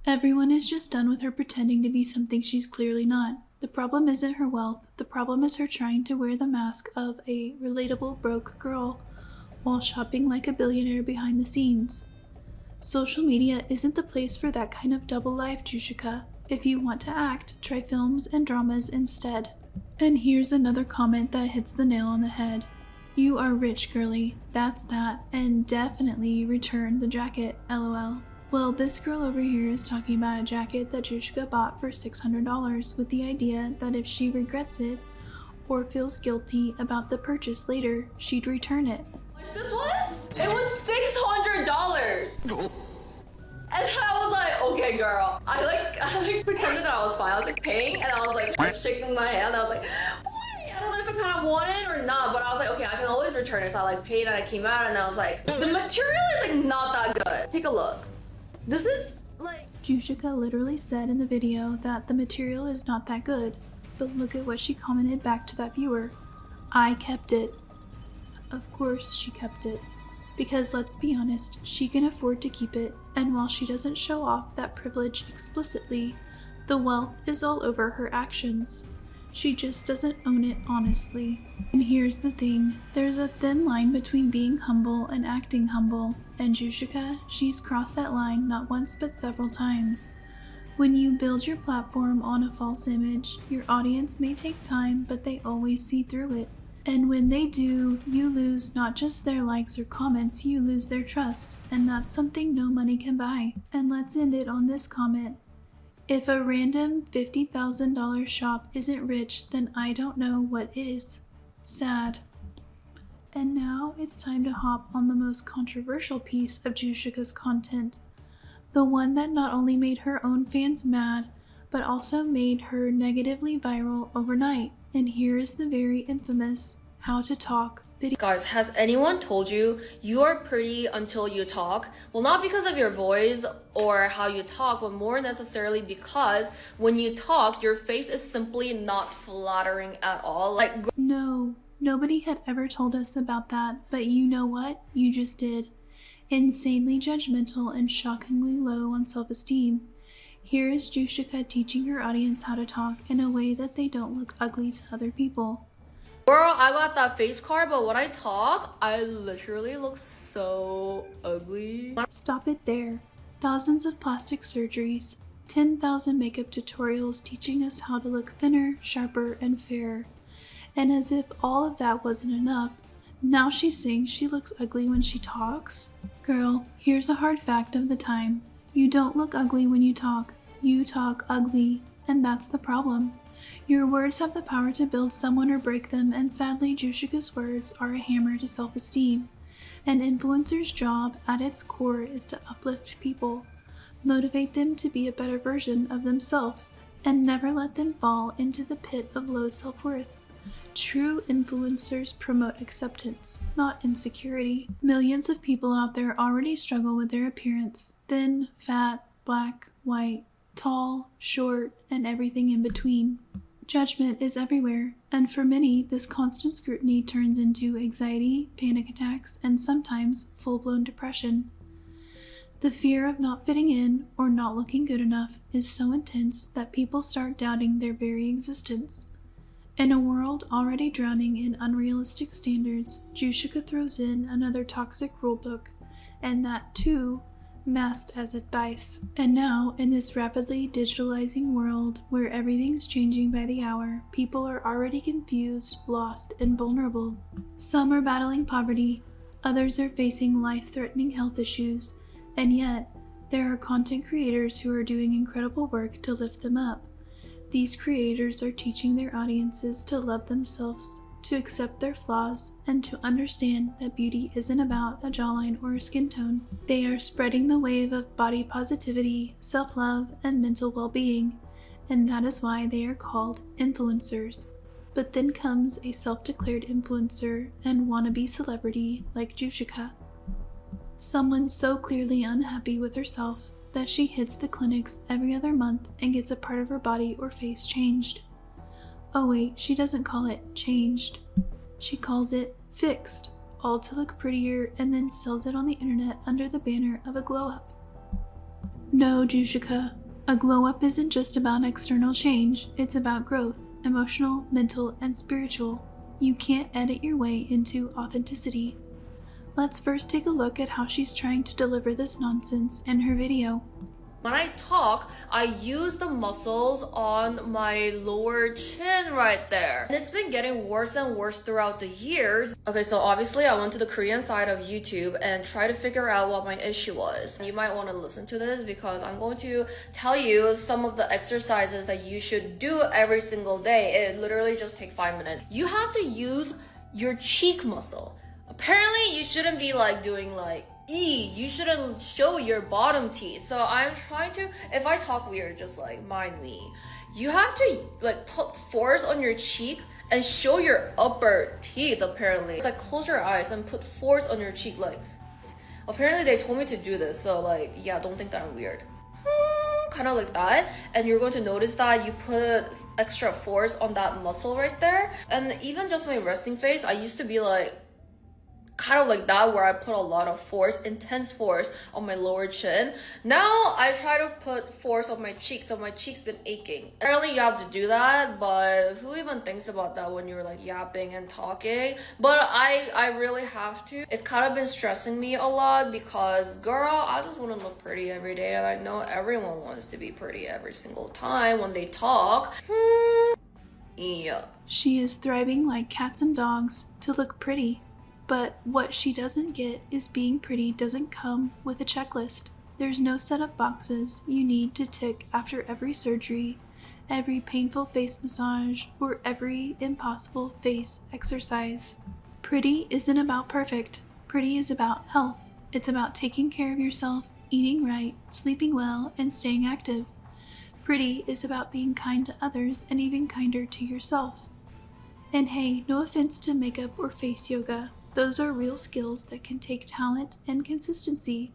Everyone is just done with her pretending to be something she's clearly not. The problem isn't her wealth, the problem is her trying to wear the mask of a relatable broke girl while shopping like a billionaire behind the scenes. Social media isn't the place for that kind of double life, Jushika. If you want to act, try films and dramas instead. And here's another comment that hits the nail on the head. You are rich, girly. That's that. And definitely return the jacket, lol. Well, this girl over here is talking about a jacket that Jushika bought for $600 with the idea that if she regrets it or feels guilty about the purchase later, she'd return it. This was? It was $600. And I was like, okay, girl. I pretended that I was fine. I was like paying, and I was like shaking my hand. I was like, I don't know if I kind of want it or not, but I was like, okay, I can always return it. So I like paid, and I came out, and I was like, the material is like not that good. Take a look. This is like. Jushika literally said in the video that the material is not that good, but look at what she commented back to that viewer. I kept it. Of course she kept it. Because let's be honest, she can afford to keep it, and while she doesn't show off that privilege explicitly, the wealth is all over her actions. She just doesn't own it honestly. And here's the thing, there's a thin line between being humble and acting humble, and Jushika, she's crossed that line not once but several times. When you build your platform on a false image, your audience may take time, but they always see through it. And when they do, you lose not just their likes or comments, you lose their trust, and that's something no money can buy. And let's end it on this comment. If a random $50,000 shop isn't rich, then I don't know what is. Sad. And now it's time to hop on the most controversial piece of Jushika's content. The one that not only made her own fans mad, but also made her negatively viral overnight. And here is the very infamous How to Talk video. Guys, has anyone told you you are pretty until you talk? Well, not because of your voice or how you talk, but more necessarily because when you talk, your face is simply not flattering at all. Like, no, nobody had ever told us about that, but you know what? You just did. Insanely judgmental and shockingly low on self-esteem. Here is Jooshica teaching her audience how to talk in a way that they don't look ugly to other people. girl, I got that face card, but when I talk, I literally look so ugly. Stop it there. Thousands of plastic surgeries, 10,000 makeup tutorials teaching us how to look thinner, sharper, and fairer. And as if all of that wasn't enough, now she's saying she looks ugly when she talks? Girl, here's a hard fact of the time. You don't look ugly when you talk ugly, and that's the problem. Your words have the power to build someone or break them, and sadly Jooshica's words are a hammer to self-esteem. An influencer's job at its core is to uplift people, motivate them to be a better version of themselves, and never let them fall into the pit of low self-worth. True influencers promote acceptance, not insecurity. Millions of people out there already struggle with their appearance: thin, fat, black, white, tall, short, and everything in between. Judgment is everywhere, and for many, this constant scrutiny turns into anxiety, panic attacks, and sometimes full-blown depression. The fear of not fitting in or not looking good enough is so intense that people start doubting their very existence. In a world already drowning in unrealistic standards, Jooshica throws in another toxic rulebook, and that too masked as advice. And now, in this rapidly digitalizing world where everything's changing by the hour, people are already confused, lost, and vulnerable. Some are battling poverty, others are facing life-threatening health issues, and yet there are content creators who are doing incredible work to lift them up. These creators are teaching their audiences to love themselves, to accept their flaws, and to understand that beauty isn't about a jawline or a skin tone. They are spreading the wave of body positivity, self-love, and mental well-being, and that is why they are called influencers. But then comes a self-declared influencer and wannabe celebrity like Jooshica. Someone so clearly unhappy with herself that she hits the clinics every other month and gets a part of her body or face changed. Oh wait, she doesn't call it changed. She calls it fixed, all to look prettier, and then sells it on the internet under the banner of a glow-up. No, Jooshica, a glow-up isn't just about external change, it's about growth, emotional, mental, and spiritual. You can't edit your way into authenticity. Let's first take a look at how she's trying to deliver this nonsense in her video. When I talk, I use the muscles on my lower chin right there. And it's been getting worse and worse throughout the years. Okay, so obviously I went to the Korean side of YouTube and tried to figure out what my issue was. You might want to listen to this because I'm going to tell you some of the exercises that you should do every single day. It literally just takes 5 minutes. You have to use your cheek muscle. Apparently you shouldn't be like doing like you shouldn't show your bottom teeth. So I'm trying to, if I talk weird, just like mind me. You have to like put force on your cheek and show your upper teeth. Apparently it's like close your eyes and put force on your cheek. Like apparently they told me to do this, so like yeah, don't think that I'm weird. Kind of like that, and you're going to notice that you put extra force on that muscle right there. And even just my resting face, I used to be like kind of like that, where I put a lot of force, intense force on my lower chin. Now I try to put force on my cheek, so my cheek's been aching. Apparently you have to do that, but who even thinks about that when you're like yapping and talking? But I really have to. It's kind of been stressing me a lot because girl, I just want to look pretty every day, and I know everyone wants to be pretty every single time when they talk. Yeah. She is thriving like cats and dogs to look pretty. But what she doesn't get is being pretty doesn't come with a checklist. There's no set of boxes you need to tick after every surgery, every painful face massage, or every impossible face exercise. Pretty isn't about perfect. Pretty is about health. It's about taking care of yourself, eating right, sleeping well, and staying active. Pretty is about being kind to others and even kinder to yourself. And hey, no offense to makeup or face yoga. Those are real skills that can take talent and consistency,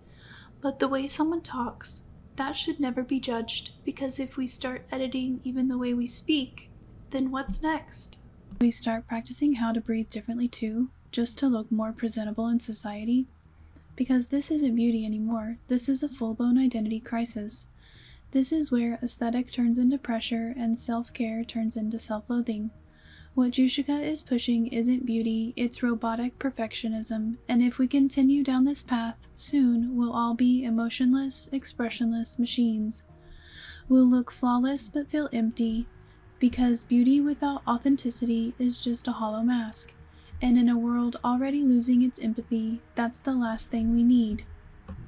but the way someone talks, that should never be judged, because if we start editing even the way we speak, then what's next? We start practicing how to breathe differently too, just to look more presentable in society? Because this isn't beauty anymore, this is a full-blown identity crisis. This is where aesthetic turns into pressure and self-care turns into self-loathing. What Jushika is pushing isn't beauty, it's robotic perfectionism, and if we continue down this path, soon we'll all be emotionless, expressionless machines. We'll look flawless but feel empty, because beauty without authenticity is just a hollow mask, and in a world already losing its empathy, that's the last thing we need.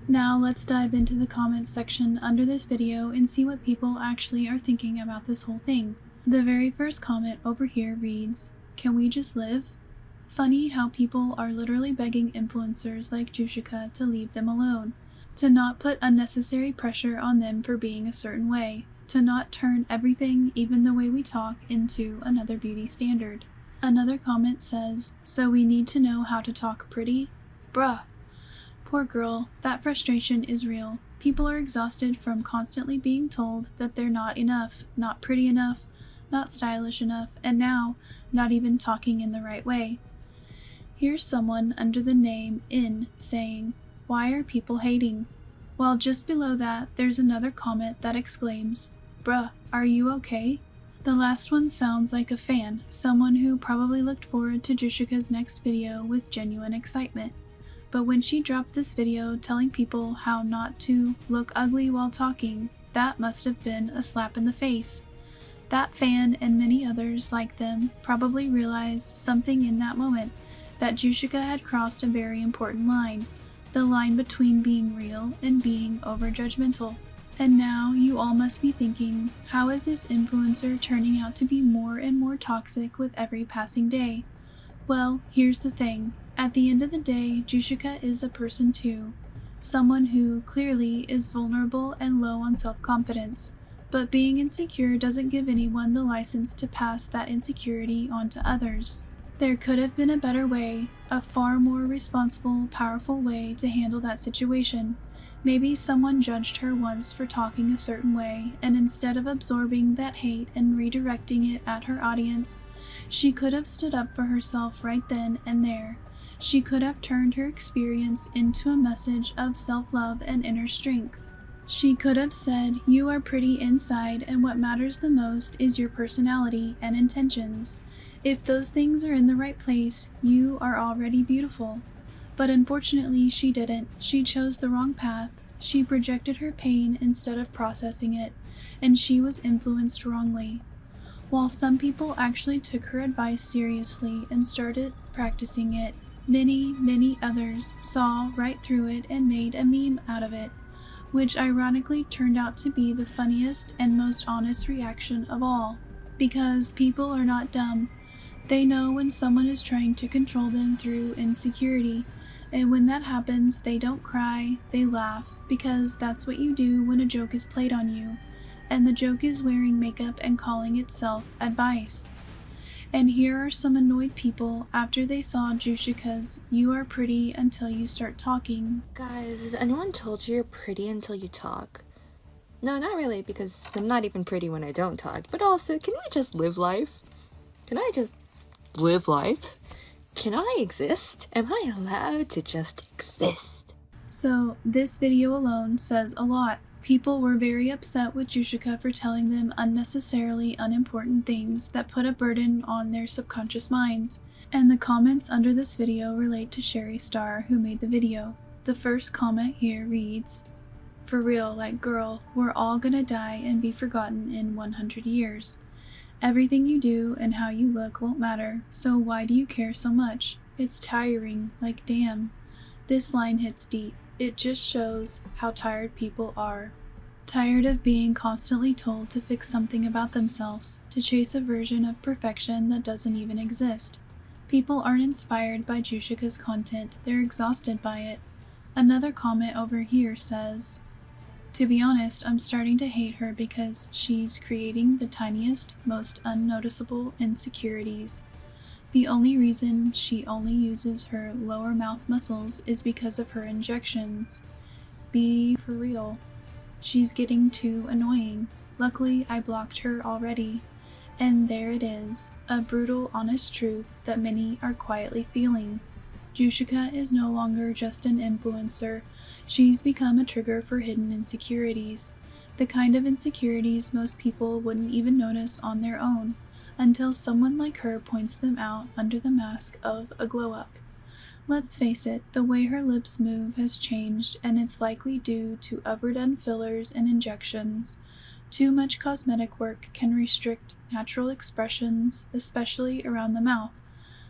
Now let's dive into the comments section under this video and see what people actually are thinking about this whole thing. The very first comment over here reads, "Can we just live?" Funny how people are literally begging influencers like Jooshica to leave them alone, to not put unnecessary pressure on them for being a certain way, to not turn everything, even the way we talk, into another beauty standard. Another comment says, "So we need to know how to talk pretty?" Bruh. Poor girl, that frustration is real. People are exhausted from constantly being told that they're not enough, not pretty enough, not stylish enough, and now not even talking in the right way. Here's someone under the name In saying, "Why are people hating?" While just below that, there's another comment that exclaims, "Bruh, are you okay?" The last one sounds like a fan, someone who probably looked forward to Jushika's next video with genuine excitement. But when she dropped this video telling people how not to look ugly while talking, that must have been a slap in the face. That fan and many others like them probably realized something in that moment, that Jushika had crossed a very important line, the line between being real and being over-judgmental. And now you all must be thinking, how is this influencer turning out to be more and more toxic with every passing day? Well, here's the thing. At the end of the day, Jushika is a person too. Someone who clearly is vulnerable and low on self-confidence. But being insecure doesn't give anyone the license to pass that insecurity on to others. There could have been a better way, a far more responsible, powerful way to handle that situation. Maybe someone judged her once for talking a certain way, and instead of absorbing that hate and redirecting it at her audience, she could have stood up for herself right then and there. She could have turned her experience into a message of self-love and inner strength. She could have said, "You are pretty inside, and what matters the most is your personality and intentions. If those things are in the right place, you are already beautiful." But unfortunately, she didn't. She chose the wrong path. She projected her pain instead of processing it, and she was influenced wrongly. While some people actually took her advice seriously and started practicing it, many others saw right through it and made a meme out of it, which ironically turned out to be the funniest and most honest reaction of all. Because people are not dumb. They know when someone is trying to control them through insecurity, and when that happens, they don't cry, they laugh, because that's what you do when a joke is played on you, and the joke is wearing makeup and calling itself advice. And here are some annoyed people after they saw Jooshica's "You are pretty until you start talking." Guys, has anyone told you you're pretty until you talk? No, not really, because I'm not even pretty when I don't talk. But also, can I just live life? Can I just live life? Can I exist? Am I allowed to just exist? So this video alone says a lot. People were very upset with Jushika for telling them unnecessarily unimportant things that put a burden on their subconscious minds. And the comments under this video relate to Sherry Star, who made the video. The first comment here reads, "For real, like girl, we're all gonna die and be forgotten in 100 years. Everything you do and how you look won't matter, so why do you care so much? It's tiring, like damn." This line hits deep. It just shows how tired people are. Tired of being constantly told to fix something about themselves, to chase a version of perfection that doesn't even exist. People aren't inspired by Jushika's content, they're exhausted by it. Another comment over here says, "To be honest, I'm starting to hate her because she's creating the tiniest, most unnoticeable insecurities. The only reason she only uses her lower mouth muscles is because of her injections. Be for real. She's getting too annoying. Luckily, I blocked her already." And there it is, a brutal, honest truth that many are quietly feeling. Jushika is no longer just an influencer. She's become a trigger for hidden insecurities. The kind of insecurities most people wouldn't even notice on their own, until someone like her points them out under the mask of a glow-up. Let's face it, the way her lips move has changed, and it's likely due to overdone fillers and injections. Too much cosmetic work can restrict natural expressions, especially around the mouth.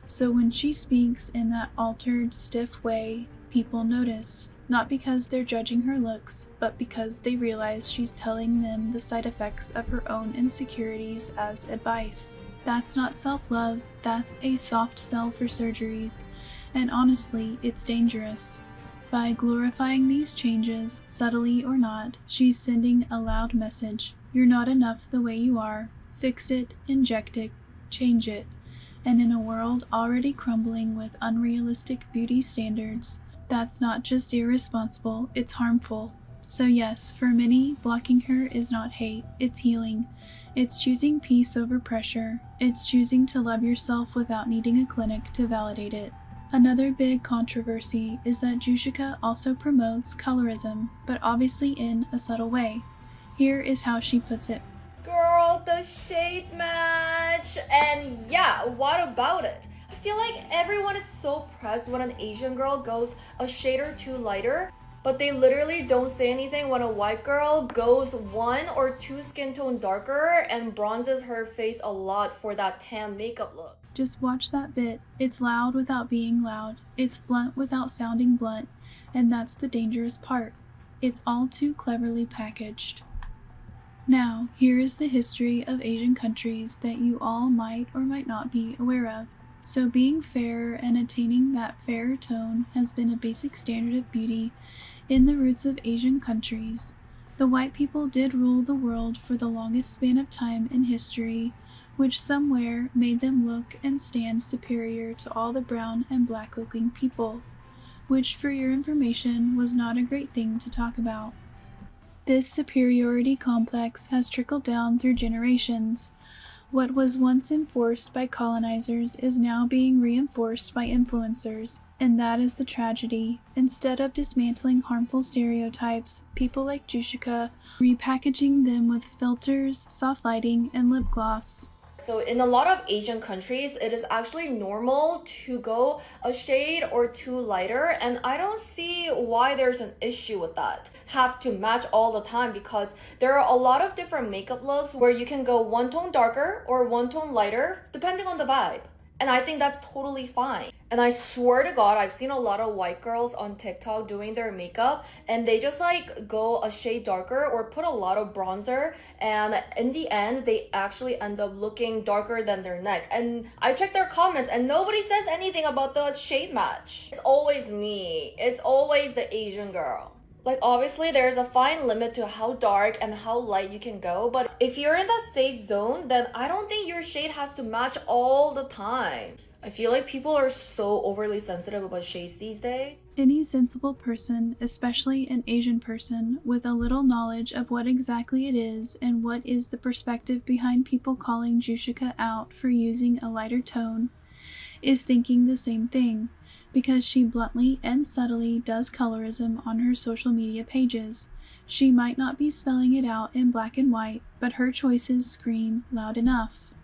So when she speaks in that altered, stiff way, people notice, not because they're judging her looks, but because they realize she's telling them the side effects of her own insecurities as advice. That's not self-love, that's a soft sell for surgeries, and honestly, it's dangerous. By glorifying these changes, subtly or not, she's sending a loud message. You're not enough the way you are. Fix it, inject it, change it. And in a world already crumbling with unrealistic beauty standards, that's not just irresponsible, it's harmful. So yes, for many, blocking her is not hate, it's healing. It's choosing peace over pressure. It's choosing to love yourself without needing a clinic to validate it. Another big controversy is that Jooshica also promotes colorism, but obviously in a subtle way. Here is how she puts it. Girl, the shade match! And yeah, what about it? I feel like everyone is so pressed when an Asian girl goes a shade or two lighter, but they literally don't say anything when a white girl goes 1 or 2 skin tone darker and bronzes her face a lot for that tan makeup look. Just watch that bit. It's loud without being loud. It's blunt without sounding blunt. And that's the dangerous part. It's all too cleverly packaged. Now, here is the history of Asian countries that you all might or might not be aware of. So being fair and attaining that fairer tone has been a basic standard of beauty in the roots of Asian countries. The white people did rule the world for the longest span of time in history, which somewhere made them look and stand superior to all the brown and black looking people, which for your information was not a great thing to talk about. This superiority complex has trickled down through generations. What was once enforced by colonizers is now being reinforced by influencers, and that is the tragedy. Instead of dismantling harmful stereotypes, people like Jushika repackaging them with filters, soft lighting, and lip gloss. So in a lot of Asian countries, it is actually normal to go a shade or two lighter, and I don't see why there's an issue with that. Have to match all the time, because there are a lot of different makeup looks where you can go one tone darker or one tone lighter depending on the vibe. And I think that's totally fine. And I swear to God, I've seen a lot of white girls on TikTok doing their makeup and they just like go a shade darker or put a lot of bronzer, and in the end, they actually end up looking darker than their neck. And I checked their comments and nobody says anything about the shade match. It's always me. It's always the Asian girl. Like, obviously there's a fine limit to how dark and how light you can go, but if you're in that safe zone, then I don't think your shade has to match all the time. I feel like people are so overly sensitive about shades these days. Any sensible person, especially an Asian person, with a little knowledge of what exactly it is and what is the perspective behind people calling Jooshica out for using a lighter tone, is thinking the same thing, because she bluntly and subtly does colorism on her social media pages. She might not be spelling it out in black and white, but her choices scream loud enough.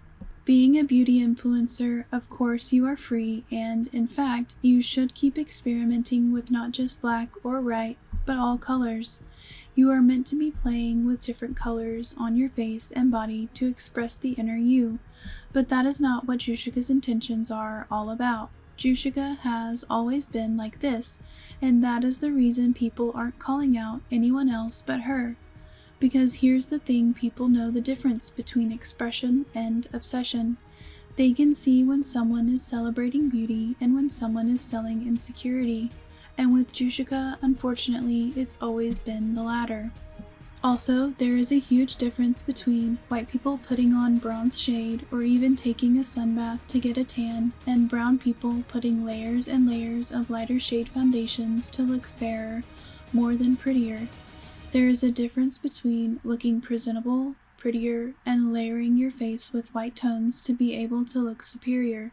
Being a beauty influencer, of course you are free, and in fact, you should keep experimenting with not just black or white, but all colors. You are meant to be playing with different colors on your face and body to express the inner you, but that is not what Jushika's intentions are all about. Jushika has always been like this, and that is the reason people aren't calling out anyone else but her. Because here's the thing, people know the difference between expression and obsession. They can see when someone is celebrating beauty and when someone is selling insecurity. And with Jushika, unfortunately, it's always been the latter. Also, there is a huge difference between white people putting on bronze shade or even taking a sunbath to get a tan, and brown people putting layers and layers of lighter shade foundations to look fairer, more than prettier. There is a difference between looking presentable, prettier, and layering your face with white tones to be able to look superior,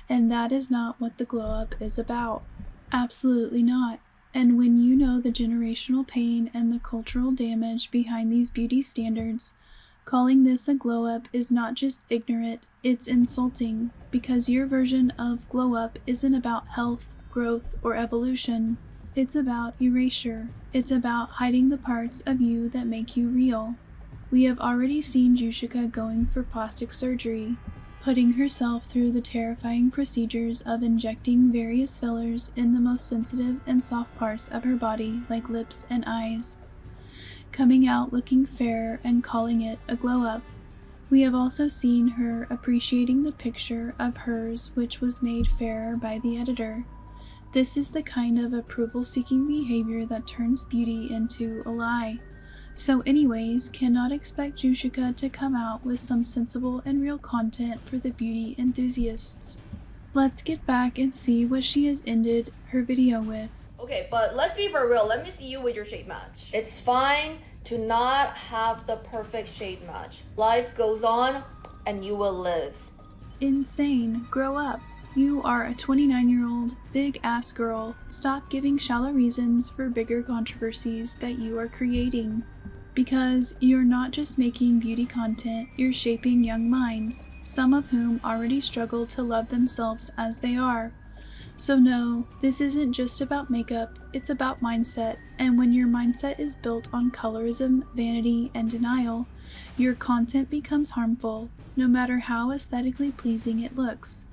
and that is not what the glow up is about. Absolutely not. And when you know the generational pain and the cultural damage behind these beauty standards, calling this a glow up is not just ignorant, it's insulting, because your version of glow up isn't about health, growth, or evolution. It's about erasure. It's about hiding the parts of you that make you real. We have already seen Jushika going for plastic surgery, putting herself through the terrifying procedures of injecting various fillers in the most sensitive and soft parts of her body, like lips and eyes, coming out looking fair and calling it a glow up. We have also seen her appreciating the picture of hers which was made fairer by the editor. This is the kind of approval-seeking behavior that turns beauty into a lie. So anyways, cannot expect Jushika to come out with some sensible and real content for the beauty enthusiasts. Let's get back and see what she has ended her video with. Okay, but let's be for real. Let me see you with your shade match. It's fine to not have the perfect shade match. Life goes on and you will live. Insane. Grow up. You are a 29-year-old, big-ass girl. Stop giving shallow reasons for bigger controversies that you are creating. Because you're not just making beauty content, you're shaping young minds, some of whom already struggle to love themselves as they are. So no, this isn't just about makeup, it's about mindset, and when your mindset is built on colorism, vanity, and denial, your content becomes harmful, no matter how aesthetically pleasing it looks.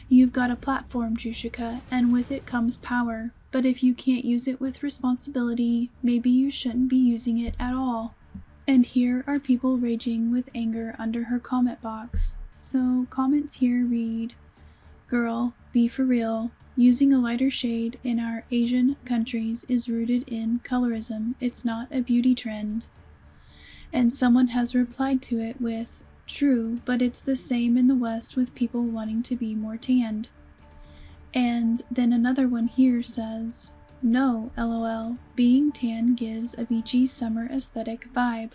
You've got a platform, Jushika, and with it comes power. But if you can't use it with responsibility, maybe you shouldn't be using it at all. And here are people raging with anger under her comment box. So comments here read, "Girl, be for real. Using a lighter shade in our Asian countries is rooted in colorism. It's not a beauty trend." And someone has replied to it with, "True, but it's the same in the West with people wanting to be more tanned." And then another one here says, "No, lol, being tan gives a beachy summer aesthetic vibe,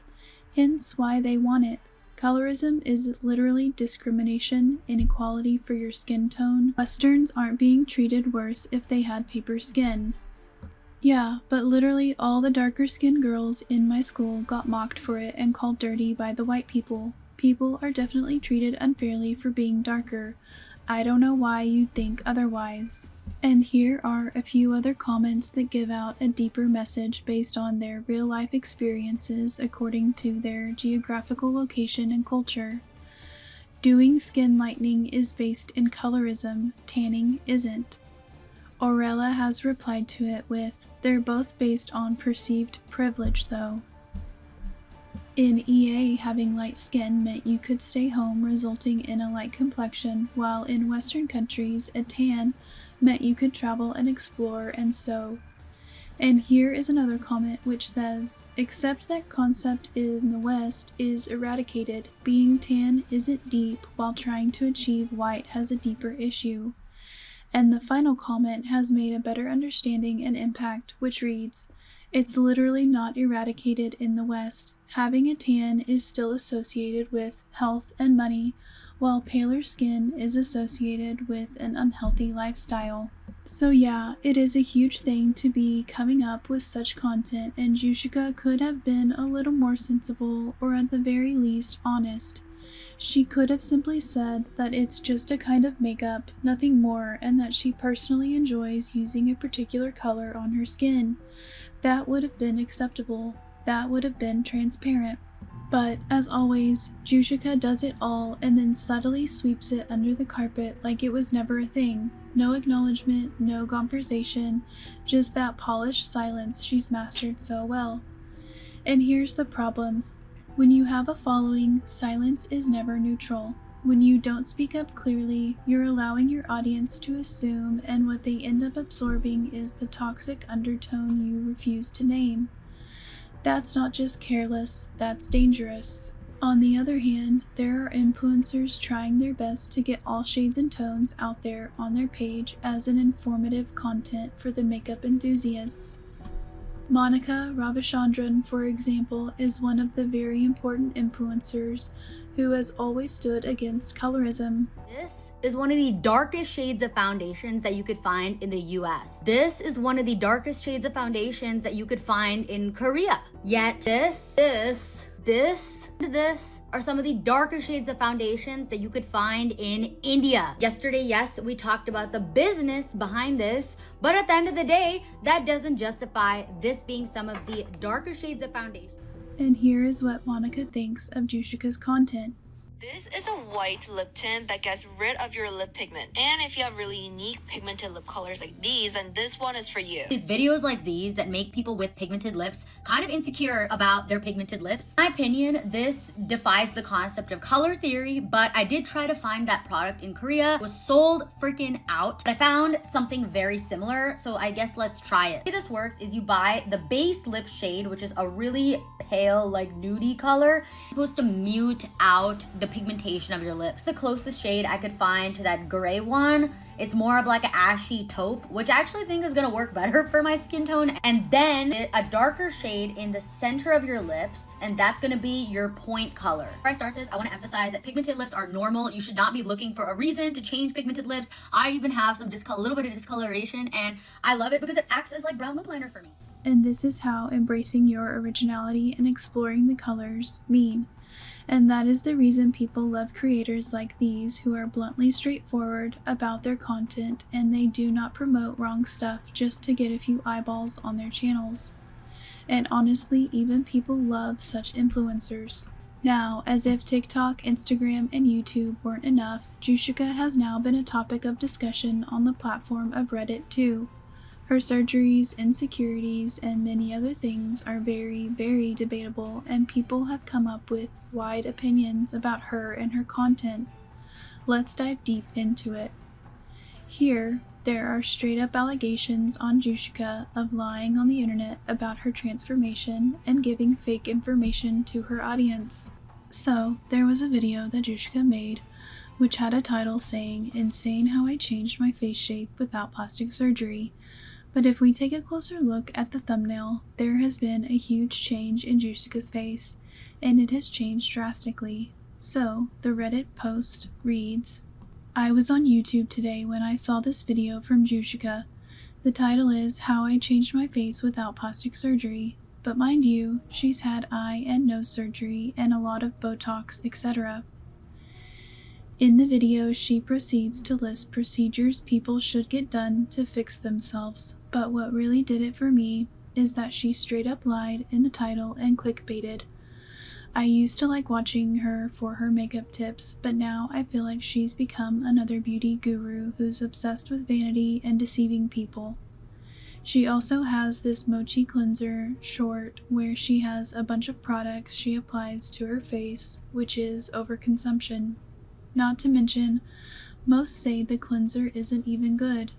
hence why they want it. Colorism is literally discrimination, inequality for your skin tone. Westerns aren't being treated worse if they had paper skin." Yeah, but literally all the darker skinned girls in my school got mocked for it and called dirty by the white people. People are definitely treated unfairly for being darker. I don't know why you'd think otherwise. And here are a few other comments that give out a deeper message based on their real-life experiences according to their geographical location and culture. Doing skin lightening is based in colorism, tanning isn't. Aurella has replied to it with, they're both based on perceived privilege though. In EA, having light skin meant you could stay home, resulting in a light complexion, while in Western countries, a tan meant you could travel and explore and so. And here is another comment which says, except that concept in the West is eradicated, being tan isn't deep while trying to achieve white has a deeper issue. And the final comment has made a better understanding and impact, which reads, it's literally not eradicated in the West. Having a tan is still associated with health and money, while paler skin is associated with an unhealthy lifestyle. So yeah, it is a huge thing to be coming up with such content, and Jushika could have been a little more sensible, or at the very least honest. She could have simply said that it's just a kind of makeup, nothing more, and that she personally enjoys using a particular color on her skin. That would have been acceptable. That would have been transparent. But, as always, Jushika does it all and then subtly sweeps it under the carpet like it was never a thing. No acknowledgement, no conversation, just that polished silence she's mastered so well. And here's the problem. When you have a following, silence is never neutral. When you don't speak up clearly, you're allowing your audience to assume, and what they end up absorbing is the toxic undertone you refuse to name. That's not just careless, that's dangerous. On the other hand, there are influencers trying their best to get all shades and tones out there on their page as an informative content for the makeup enthusiasts. Monica Ravichandran, for example, is one of the very important influencers who has always stood against colorism. This is one of the darkest shades of foundations that you could find in the US. This is one of the darkest shades of foundations that you could find in Korea. Yet this are some of the darker shades of foundations that you could find in India. Yesterday, yes, we talked about the business behind this, but at the end of the day, that doesn't justify this being some of the darker shades of foundation. And here is what Monica thinks of Jushika's content. This is a white lip tint that gets rid of your lip pigment. And if you have really unique pigmented lip colors like these, then this one is for you. It's videos like these that make people with pigmented lips kind of insecure about their pigmented lips. In my opinion, this defies the concept of color theory, but I did try to find that product in Korea. It was sold freaking out. But I found something very similar, so I guess let's try it. The way this works is you buy the base lip shade, which is a really pale, like nudie color. It's supposed to mute out the pigmentation of your lips. The closest shade I could find to that gray one, it's more of like an ashy taupe, which I actually think is gonna work better for my skin tone. And then a darker shade in the center of your lips, and that's gonna be your point color. Before I start this, I wanna emphasize that pigmented lips are normal. You should not be looking for a reason to change pigmented lips. I even have some a little bit of discoloration, and I love it because it acts as like brown lip liner for me. And this is how embracing your originality and exploring the colors mean. And that is the reason people love creators like these who are bluntly straightforward about their content, and they do not promote wrong stuff just to get a few eyeballs on their channels. And honestly, even people love such influencers. Now, as if TikTok, Instagram, and YouTube weren't enough, Jushika has now been a topic of discussion on the platform of Reddit too. Her surgeries, insecurities, and many other things are very, very debatable, and people have come up with wide opinions about her and her content. Let's dive deep into it. Here, there are straight-up allegations on Jushika of lying on the internet about her transformation and giving fake information to her audience. So, there was a video that Jushika made which had a title saying, "Insane how I changed my face shape without plastic surgery." But if we take a closer look at the thumbnail, there has been a huge change in Jushika's face, and it has changed drastically. So, the Reddit post reads, "I was on YouTube today when I saw this video from Jushika. The title is How I Changed My Face Without Plastic Surgery. but mind you, she's had eye and nose surgery and a lot of botox, etc. In the video, she proceeds to list procedures people should get done to fix themselves, but what really did it for me is that she straight up lied in the title and clickbaited. I used to like watching her for her makeup tips, but now I feel like she's become another beauty guru who's obsessed with vanity and deceiving people. She also has this mochi cleanser short where she has a bunch of products she applies to her face, which is overconsumption. Not to mention, most say the cleanser isn't even good.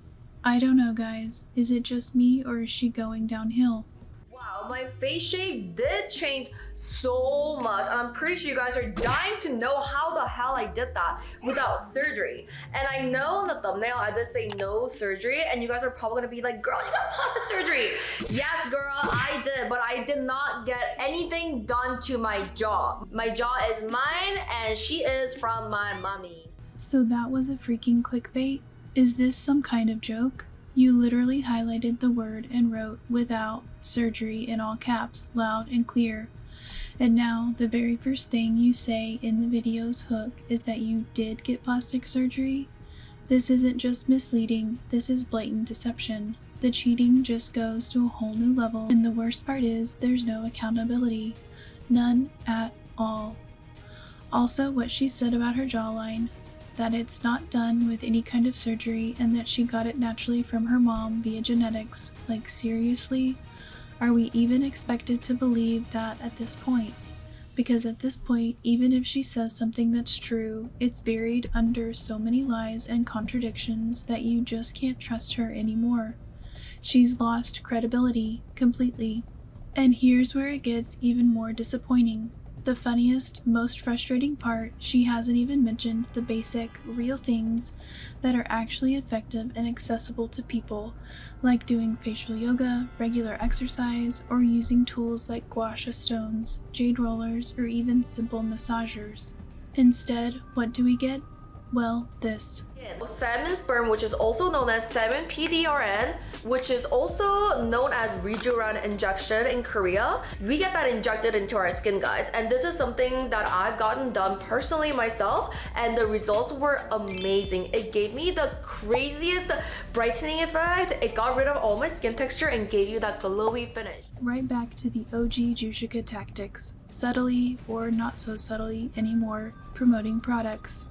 I don't know, guys. Is it just me or is she going downhill? Wow, my face shape did change so much. I'm pretty sure you guys are dying to know how the hell I did that without surgery. And I know in the thumbnail I did say no surgery, and you guys are probably gonna be like, girl, you got plastic surgery. Yes, girl, I did, but I did not get anything done to my jaw. My jaw is mine and she is from my mommy. So that was a freaking clickbait? Is this some kind of joke? You literally highlighted the word and wrote "without surgery" in all caps, loud and clear. And now, the very first thing you say in the video's hook is that you did get plastic surgery? This isn't just misleading, this is blatant deception. The cheating just goes to a whole new level, and the worst part is there's no accountability. None at all. Also, what she said about her jawline, that it's not done with any kind of surgery and that she got it naturally from her mom via genetics. Like, seriously? Are we even expected to believe that at this point? Because at this point, even if she says something that's true, it's buried under so many lies and contradictions that you just can't trust her anymore. She's lost credibility completely. And here's where it gets even more disappointing. The funniest, most frustrating part, she hasn't even mentioned the basic, real things that are actually effective and accessible to people, like doing facial yoga, regular exercise, or using tools like gua sha stones, jade rollers, or even simple massagers. Instead, what do we get? Well, this. Salmon sperm, which is also known as 7-PDRN, which is also known as Rijuran injection in Korea. We get that injected into our skin, guys, and this is something that I've gotten done personally myself, and the results were amazing. It gave me the craziest brightening effect. It got rid of all my skin texture and gave you that glowy finish. Right back to the OG Jooshica tactics, subtly or not so subtly anymore, promoting products.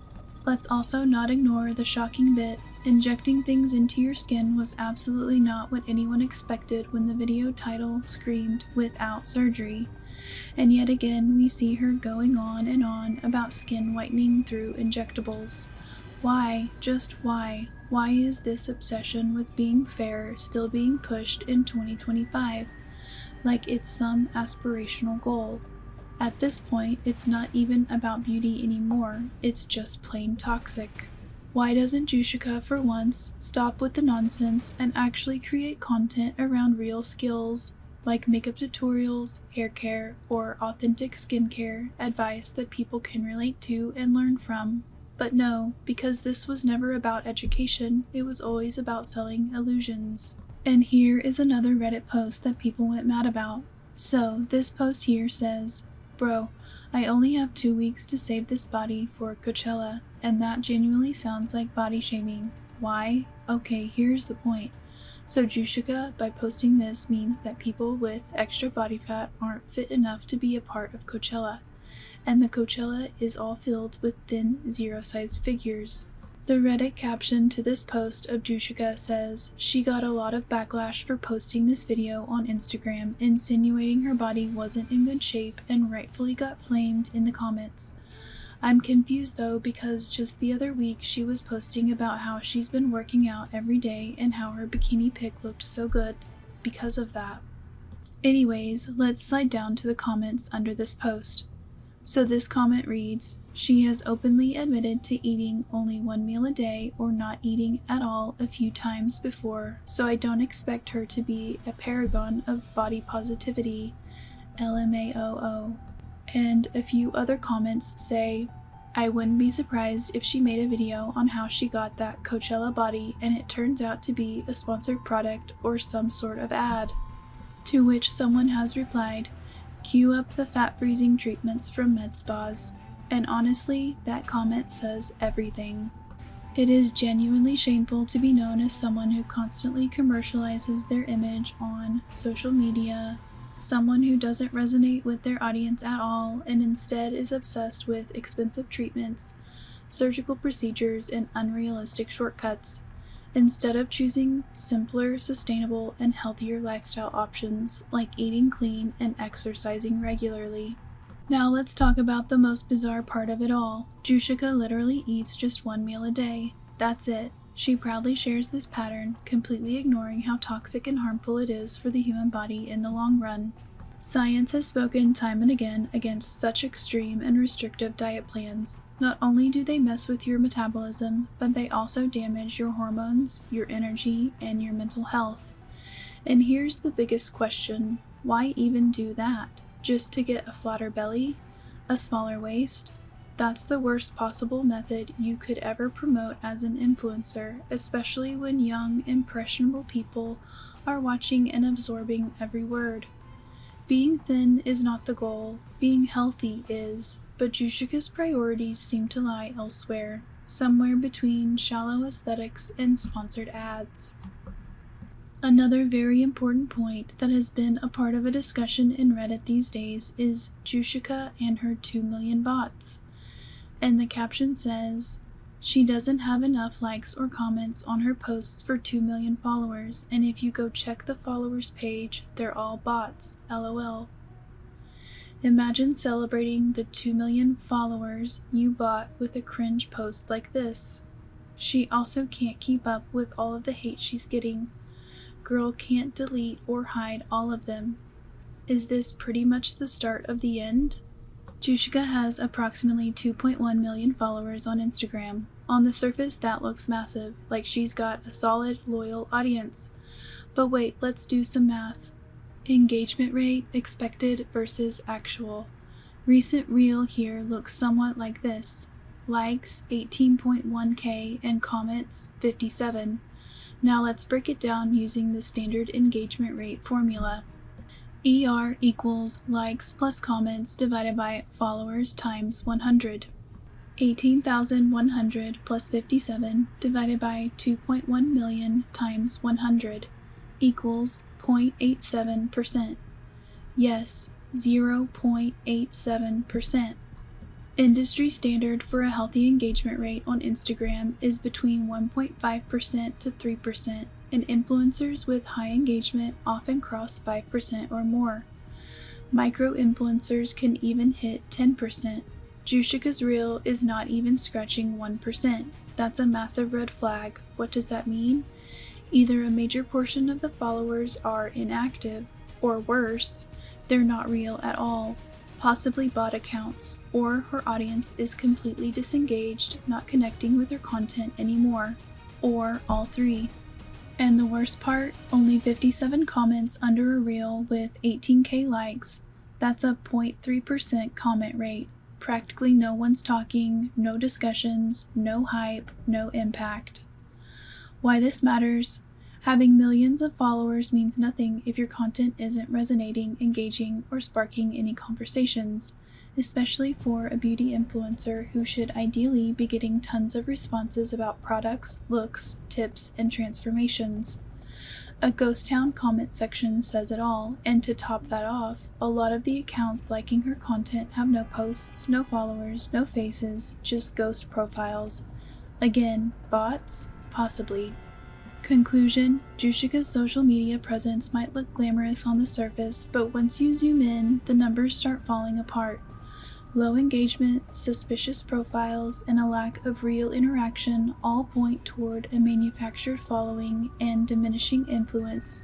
Let's also not ignore the shocking bit. Injecting things into your skin was absolutely not what anyone expected when the video title screamed "without surgery." And yet again, we see her going on and on about skin whitening through injectables. Why? Just why? Why is this obsession with being fair still being pushed in 2025? Like it's some aspirational goal. At this point, it's not even about beauty anymore, it's just plain toxic. Why doesn't Jushika, for once, stop with the nonsense and actually create content around real skills, like makeup tutorials, hair care, or authentic skincare advice that people can relate to and learn from? But no, because this was never about education, it was always about selling illusions. And here is another Reddit post that people went mad about. So, this post here says, "Bro, I only have 2 weeks to save this body for Coachella, and that genuinely sounds like body shaming. Why? Okay, here's the point. So Jushika, by posting this, means that people with extra body fat aren't fit enough to be a part of Coachella, and the Coachella is all filled with thin, zero-sized figures." The Reddit caption to this post of Jushika says, "She got a lot of backlash for posting this video on Instagram, insinuating her body wasn't in good shape, and rightfully got flamed in the comments. I'm confused though, because just the other week she was posting about how she's been working out every day and how her bikini pic looked so good because of that." Anyways, let's slide down to the comments under this post. So this comment reads, "She has openly admitted to eating only 1 meal a day or not eating at all a few times before, so I don't expect her to be a paragon of body positivity, LMAOO." And a few other comments say, "I wouldn't be surprised if she made a video on how she got that Coachella body and it turns out to be a sponsored product or some sort of ad." To which someone has replied, "Cue up the fat freezing treatments from med spas." And honestly, that comment says everything. It is genuinely shameful to be known as someone who constantly commercializes their image on social media, someone who doesn't resonate with their audience at all and instead is obsessed with expensive treatments, surgical procedures, and unrealistic shortcuts, instead of choosing simpler, sustainable, and healthier lifestyle options like eating clean and exercising regularly. Now let's talk about the most bizarre part of it all. Jooshica literally eats just one meal a day. That's it. She proudly shares this pattern, completely ignoring how toxic and harmful it is for the human body in the long run. Science has spoken time and again against such extreme and restrictive diet plans. Not only do they mess with your metabolism, but they also damage your hormones, your energy, and your mental health. And here's the biggest question: why even do that? Just to get a flatter belly? A smaller waist? That's the worst possible method you could ever promote as an influencer, especially when young, impressionable people are watching and absorbing every word. Being thin is not the goal, being healthy is, but Jooshica's priorities seem to lie elsewhere, somewhere between shallow aesthetics and sponsored ads. Another very important point that has been a part of a discussion in Reddit these days is Jooshica and her 2 million bots. And the caption says, "She doesn't have enough likes or comments on her posts for 2 million followers, and if you go check the followers page, they're all bots, lol." Imagine celebrating the 2 million followers you bought with a cringe post like this. She also can't keep up with all of the hate she's getting. Girl can't delete or hide all of them. Is this pretty much the start of the end? Jooshica has approximately 2.1 million followers on Instagram. On the surface, that looks massive, like she's got a solid, loyal audience. But wait, let's do some math. Engagement rate, expected versus actual. Recent reel here looks somewhat like this. Likes 18.1k and comments 57. Now let's break it down using the standard engagement rate formula. ER equals likes plus comments divided by followers times 100. 18,100 plus 57 divided by 2.1 million times 100 equals 0.87%. Yes, 0.87%. Industry standard for a healthy engagement rate on Instagram is between 1.5% to 3%, and influencers with high engagement often cross 5% or more. Micro-influencers can even hit 10%. Jooshica's reel is not even scratching 1%. That's a massive red flag. What does that mean? Either a major portion of the followers are inactive, or worse, they're not real at all. Possibly bot accounts, or her audience is completely disengaged, not connecting with her content anymore, or all three. And the worst part, only 57 comments under a reel with 18k likes. That's a 0.3% comment rate. Practically no one's talking, no discussions, no hype, no impact. Why this matters? Having millions of followers means nothing if your content isn't resonating, engaging, or sparking any conversations, especially for a beauty influencer who should ideally be getting tons of responses about products, looks, tips, and transformations. A ghost town comment section says it all, and to top that off, a lot of the accounts liking her content have no posts, no followers, no faces, just ghost profiles. Again, bots? Possibly. Conclusion: Jooshica's social media presence might look glamorous on the surface, but once you zoom in, the numbers start falling apart. Low engagement, suspicious profiles, and a lack of real interaction all point toward a manufactured following and diminishing influence.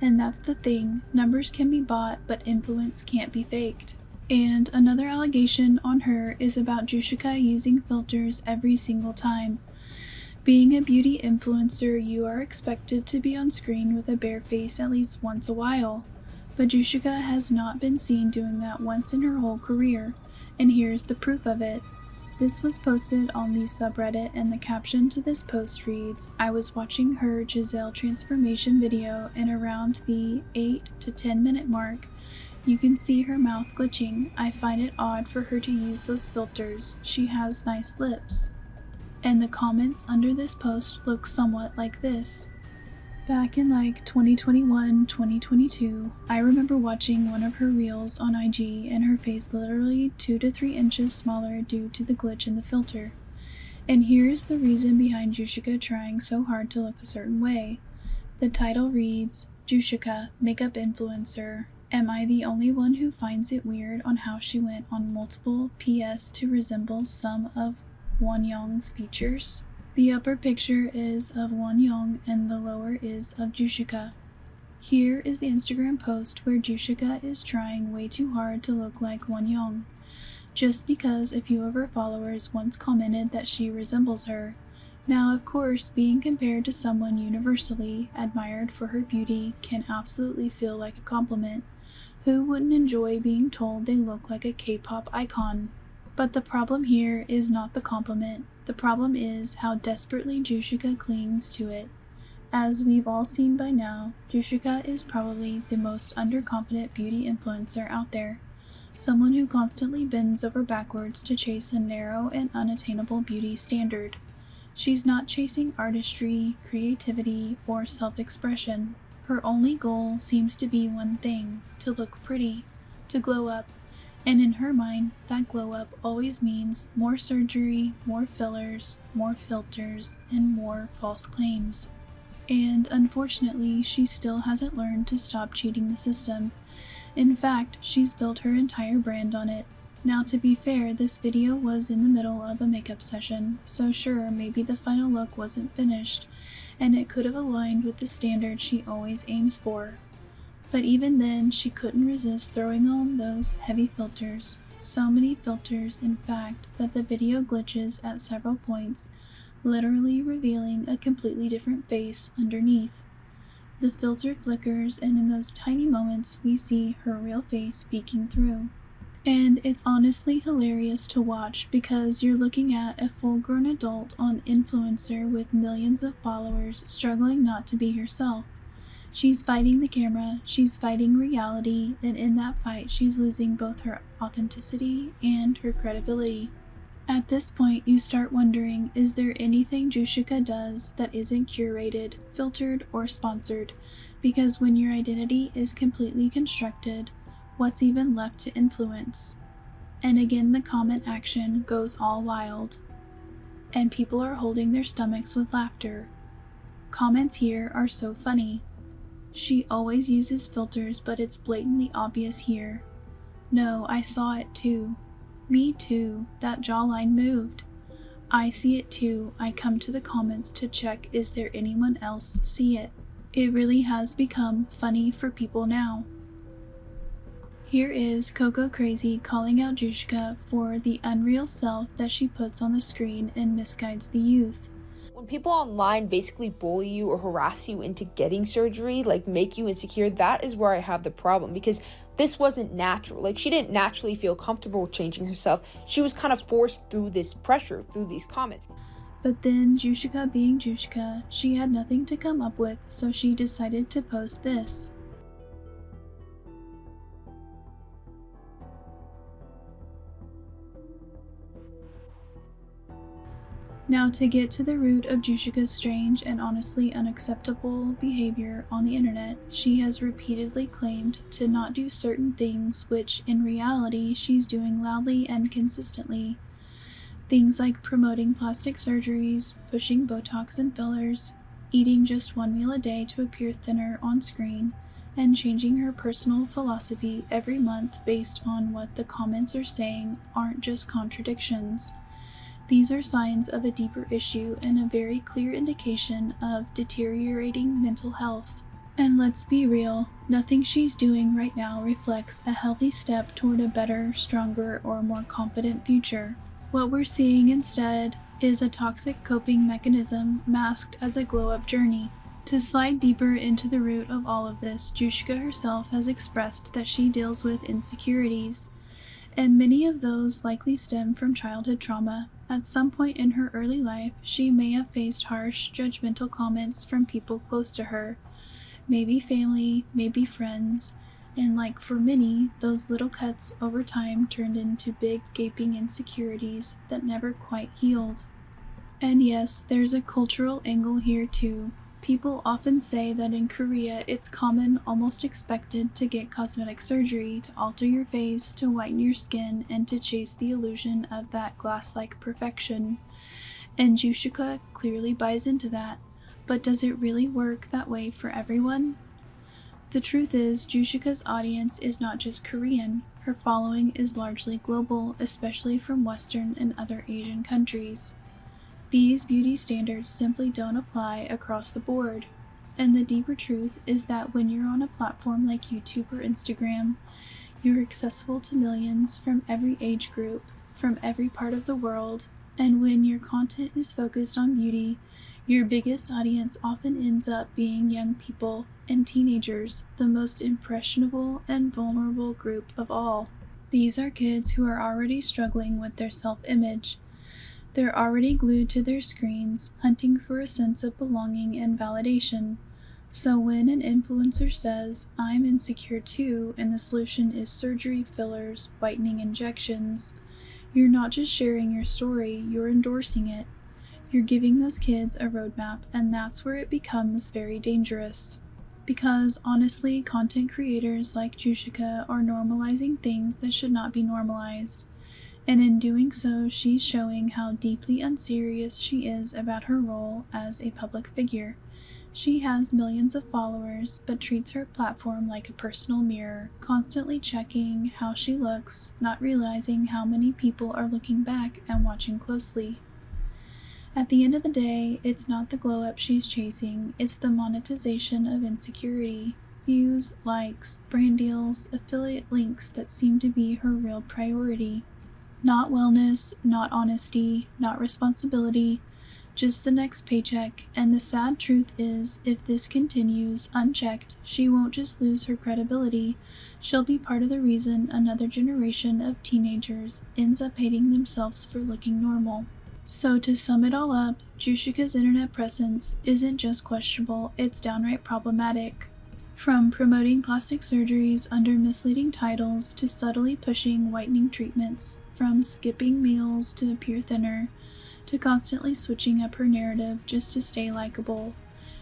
And that's the thing, numbers can be bought, but influence can't be faked. And another allegation on her is about Jooshica using filters every single time. Being a beauty influencer, you are expected to be on screen with a bare face at least once a while, but Jushika has not been seen doing that once in her whole career, and here's the proof of it. This was posted on the subreddit, and the caption to this post reads, "I was watching her Giselle transformation video, and around the 8 to 10 minute mark, you can see her mouth glitching. I find it odd for her to use those filters. She has nice lips." And the comments under this post look somewhat like this. Back in like 2021, 2022, I remember watching one of her reels on IG and her face literally 2 to 3 inches smaller due to the glitch in the filter. And here's the reason behind Jooshica trying so hard to look a certain way. The title reads, "Jooshica, Makeup Influencer. Am I the only one who finds it weird on how she went on multiple PS to resemble some of Wonyoung's features?" The upper picture is of Wonyoung and the lower is of Jooshica. Here is the Instagram post where Jooshica is trying way too hard to look like Wonyoung, just because a few of her followers once commented that she resembles her. Now, of course, being compared to someone universally admired for her beauty can absolutely feel like a compliment. Who wouldn't enjoy being told they look like a K-pop icon? But the problem here is not the compliment. The problem is how desperately Jooshica clings to it. As we've all seen by now, Jooshica is probably the most underconfident beauty influencer out there. Someone who constantly bends over backwards to chase a narrow and unattainable beauty standard. She's not chasing artistry, creativity, or self-expression. Her only goal seems to be one thing: to look pretty, to glow up. And in her mind, that glow up always means more surgery, more fillers, more filters, and more false claims. And unfortunately, she still hasn't learned to stop cheating the system. In fact, she's built her entire brand on it. Now, to be fair, this video was in the middle of a makeup session, so sure, maybe the final look wasn't finished, and it could have aligned with the standard she always aims for. But even then, she couldn't resist throwing on those heavy filters. So many filters, in fact, that the video glitches at several points, literally revealing a completely different face underneath. The filter flickers, and in those tiny moments, we see her real face peeking through. And it's honestly hilarious to watch because you're looking at a full-grown adult on influencer with millions of followers struggling not to be herself. She's fighting the camera, she's fighting reality, and in that fight she's losing both her authenticity and her credibility. At this point, you start wondering, is there anything Jooshica does that isn't curated, filtered, or sponsored? Because when your identity is completely constructed, what's even left to influence? And again, the comment action goes all wild. And people are holding their stomachs with laughter. Comments here are so funny. She always uses filters, but it's blatantly obvious here. No, I saw it too. Me too. That jawline moved. I see it too. I come to the comments to check, is there anyone else see it? It really has become funny for people now. Here is Coco Crazy calling out Jooshica for the unreal self that she puts on the screen and misguides the youth. When people online basically bully you or harass you into getting surgery, like make you insecure, that is where I have the problem, because this wasn't natural. Like, she didn't naturally feel comfortable changing herself. She was kind of forced through this pressure, through these comments. But then, Jooshica being Jooshica, she had nothing to come up with, so she decided to post this. Now, to get to the root of Jooshica's strange and honestly unacceptable behavior on the internet, she has repeatedly claimed to not do certain things which, in reality, she's doing loudly and consistently. Things like promoting plastic surgeries, pushing botox and fillers, eating just one meal a day to appear thinner on screen, and changing her personal philosophy every month based on what the comments are saying aren't just contradictions. These are signs of a deeper issue and a very clear indication of deteriorating mental health. And let's be real, nothing she's doing right now reflects a healthy step toward a better, stronger, or more confident future. What we're seeing instead is a toxic coping mechanism masked as a glow-up journey. To slide deeper into the root of all of this, Jooshica herself has expressed that she deals with insecurities. And many of those likely stem from childhood trauma. At some point in her early life, she may have faced harsh, judgmental comments from people close to her, maybe family, maybe friends, and like for many, those little cuts over time turned into big, gaping insecurities that never quite healed. And yes, there's a cultural angle here too. People often say that in Korea it's common, almost expected, to get cosmetic surgery to alter your face, to whiten your skin, and to chase the illusion of that glass-like perfection. And Jushika clearly buys into that. But does it really work that way for everyone? The truth is, Jushika's audience is not just Korean. Her following is largely global, especially from Western and other Asian countries. These beauty standards simply don't apply across the board. And the deeper truth is that when you're on a platform like YouTube or Instagram, you're accessible to millions from every age group, from every part of the world, and when your content is focused on beauty, your biggest audience often ends up being young people and teenagers, the most impressionable and vulnerable group of all. These are kids who are already struggling with their self-image. They're already glued to their screens, hunting for a sense of belonging and validation. So when an influencer says, "I'm insecure too, and the solution is surgery, fillers, whitening injections," you're not just sharing your story, you're endorsing it. You're giving those kids a roadmap, and that's where it becomes very dangerous. Because honestly, content creators like Jooshica are normalizing things that should not be normalized. And in doing so, she's showing how deeply unserious she is about her role as a public figure. She has millions of followers, but treats her platform like a personal mirror, constantly checking how she looks, not realizing how many people are looking back and watching closely. At the end of the day, it's not the glow-up she's chasing, it's the monetization of insecurity. Views, likes, brand deals, affiliate links that seem to be her real priority. Not wellness, not honesty, not responsibility, just the next paycheck. And the sad truth is, if this continues unchecked, she won't just lose her credibility, she'll be part of the reason another generation of teenagers ends up hating themselves for looking normal. So to sum it all up, Jooshica's internet presence isn't just questionable, it's downright problematic. From promoting plastic surgeries under misleading titles to subtly pushing whitening treatments, from skipping meals to appear thinner, to constantly switching up her narrative just to stay likable,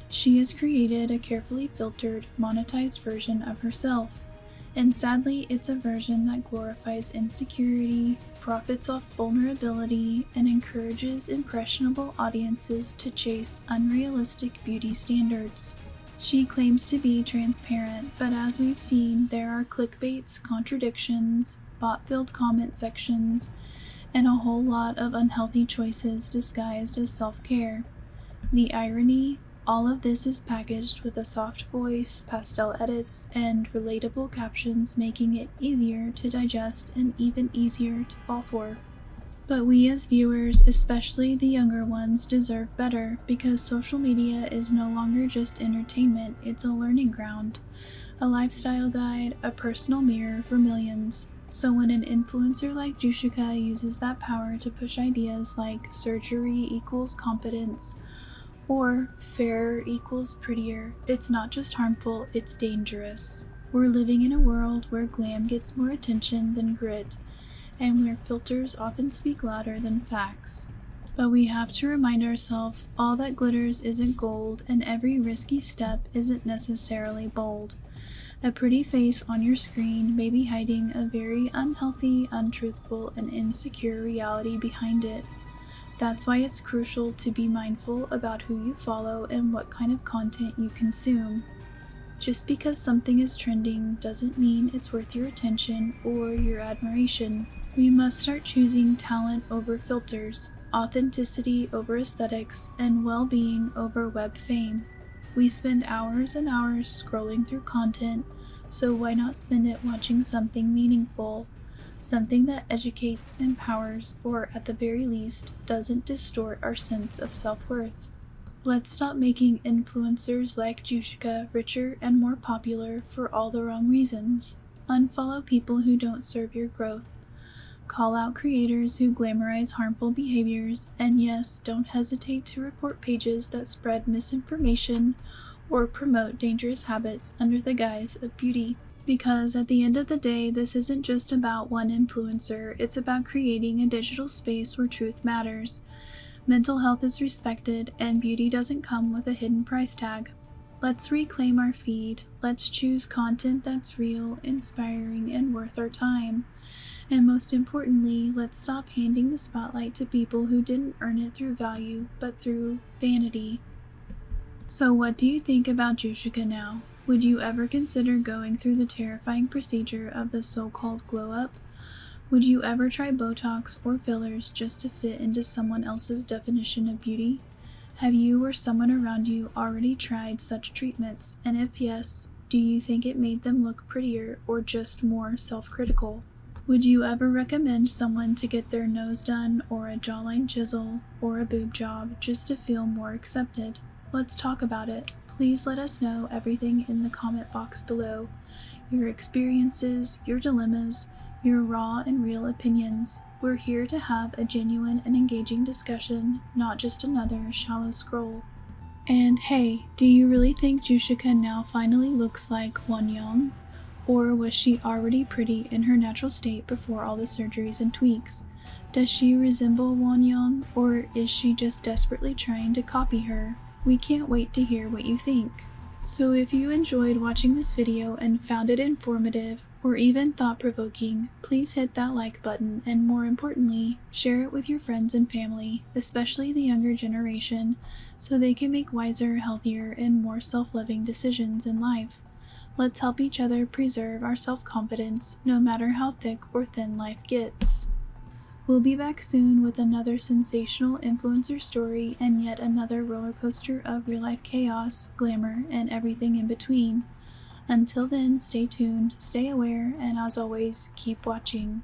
she has created a carefully filtered, monetized version of herself. And sadly, it's a version that glorifies insecurity, profits off vulnerability, and encourages impressionable audiences to chase unrealistic beauty standards. She claims to be transparent, but as we've seen, there are clickbaits, contradictions, bot-filled comment sections, and a whole lot of unhealthy choices disguised as self-care. The irony, all of this is packaged with a soft voice, pastel edits, and relatable captions, making it easier to digest and even easier to fall for. But we as viewers, especially the younger ones, deserve better, because social media is no longer just entertainment, it's a learning ground, a lifestyle guide, a personal mirror for millions. So when an influencer like Jushika uses that power to push ideas like surgery equals competence, or fairer equals prettier, it's not just harmful, it's dangerous. We're living in a world where glam gets more attention than grit, and where filters often speak louder than facts. But we have to remind ourselves all that glitters isn't gold, and every risky step isn't necessarily bold. A pretty face on your screen may be hiding a very unhealthy, untruthful, and insecure reality behind it. That's why it's crucial to be mindful about who you follow and what kind of content you consume. Just because something is trending doesn't mean it's worth your attention or your admiration. We must start choosing talent over filters, authenticity over aesthetics, and well-being over web fame. We spend hours and hours scrolling through content, so why not spend it watching something meaningful? Something that educates, empowers, or at the very least, doesn't distort our sense of self-worth. Let's stop making influencers like Jushika richer and more popular for all the wrong reasons. Unfollow people who don't serve your growth. Call out creators who glamorize harmful behaviors, and yes, don't hesitate to report pages that spread misinformation or promote dangerous habits under the guise of beauty. Because at the end of the day, this isn't just about one influencer, it's about creating a digital space where truth matters. Mental health is respected, and beauty doesn't come with a hidden price tag. Let's reclaim our feed. Let's choose content that's real, inspiring, and worth our time. And most importantly, let's stop handing the spotlight to people who didn't earn it through value, but through vanity. So what do you think about Jooshica now? Would you ever consider going through the terrifying procedure of the so-called glow-up? Would you ever try botox or fillers just to fit into someone else's definition of beauty? Have you or someone around you already tried such treatments? And if yes, do you think it made them look prettier or just more self-critical? Would you ever recommend someone to get their nose done or a jawline chisel or a boob job just to feel more accepted? Let's talk about it. Please let us know everything in the comment box below. Your experiences, your dilemmas, your raw and real opinions. We're here to have a genuine and engaging discussion, not just another shallow scroll. And hey, do you really think Jushika now finally looks like Wonyoung? Or was she already pretty in her natural state before all the surgeries and tweaks? Does she resemble Wonyoung, or is she just desperately trying to copy her? We can't wait to hear what you think. So if you enjoyed watching this video and found it informative, or even thought-provoking, please hit that like button, and more importantly, share it with your friends and family, especially the younger generation, so they can make wiser, healthier, and more self-loving decisions in life. Let's help each other preserve our self-confidence, no matter how thick or thin life gets. We'll be back soon with another sensational influencer story and yet another roller coaster of real-life chaos, glamour, and everything in between. Until then, stay tuned, stay aware, and as always, keep watching.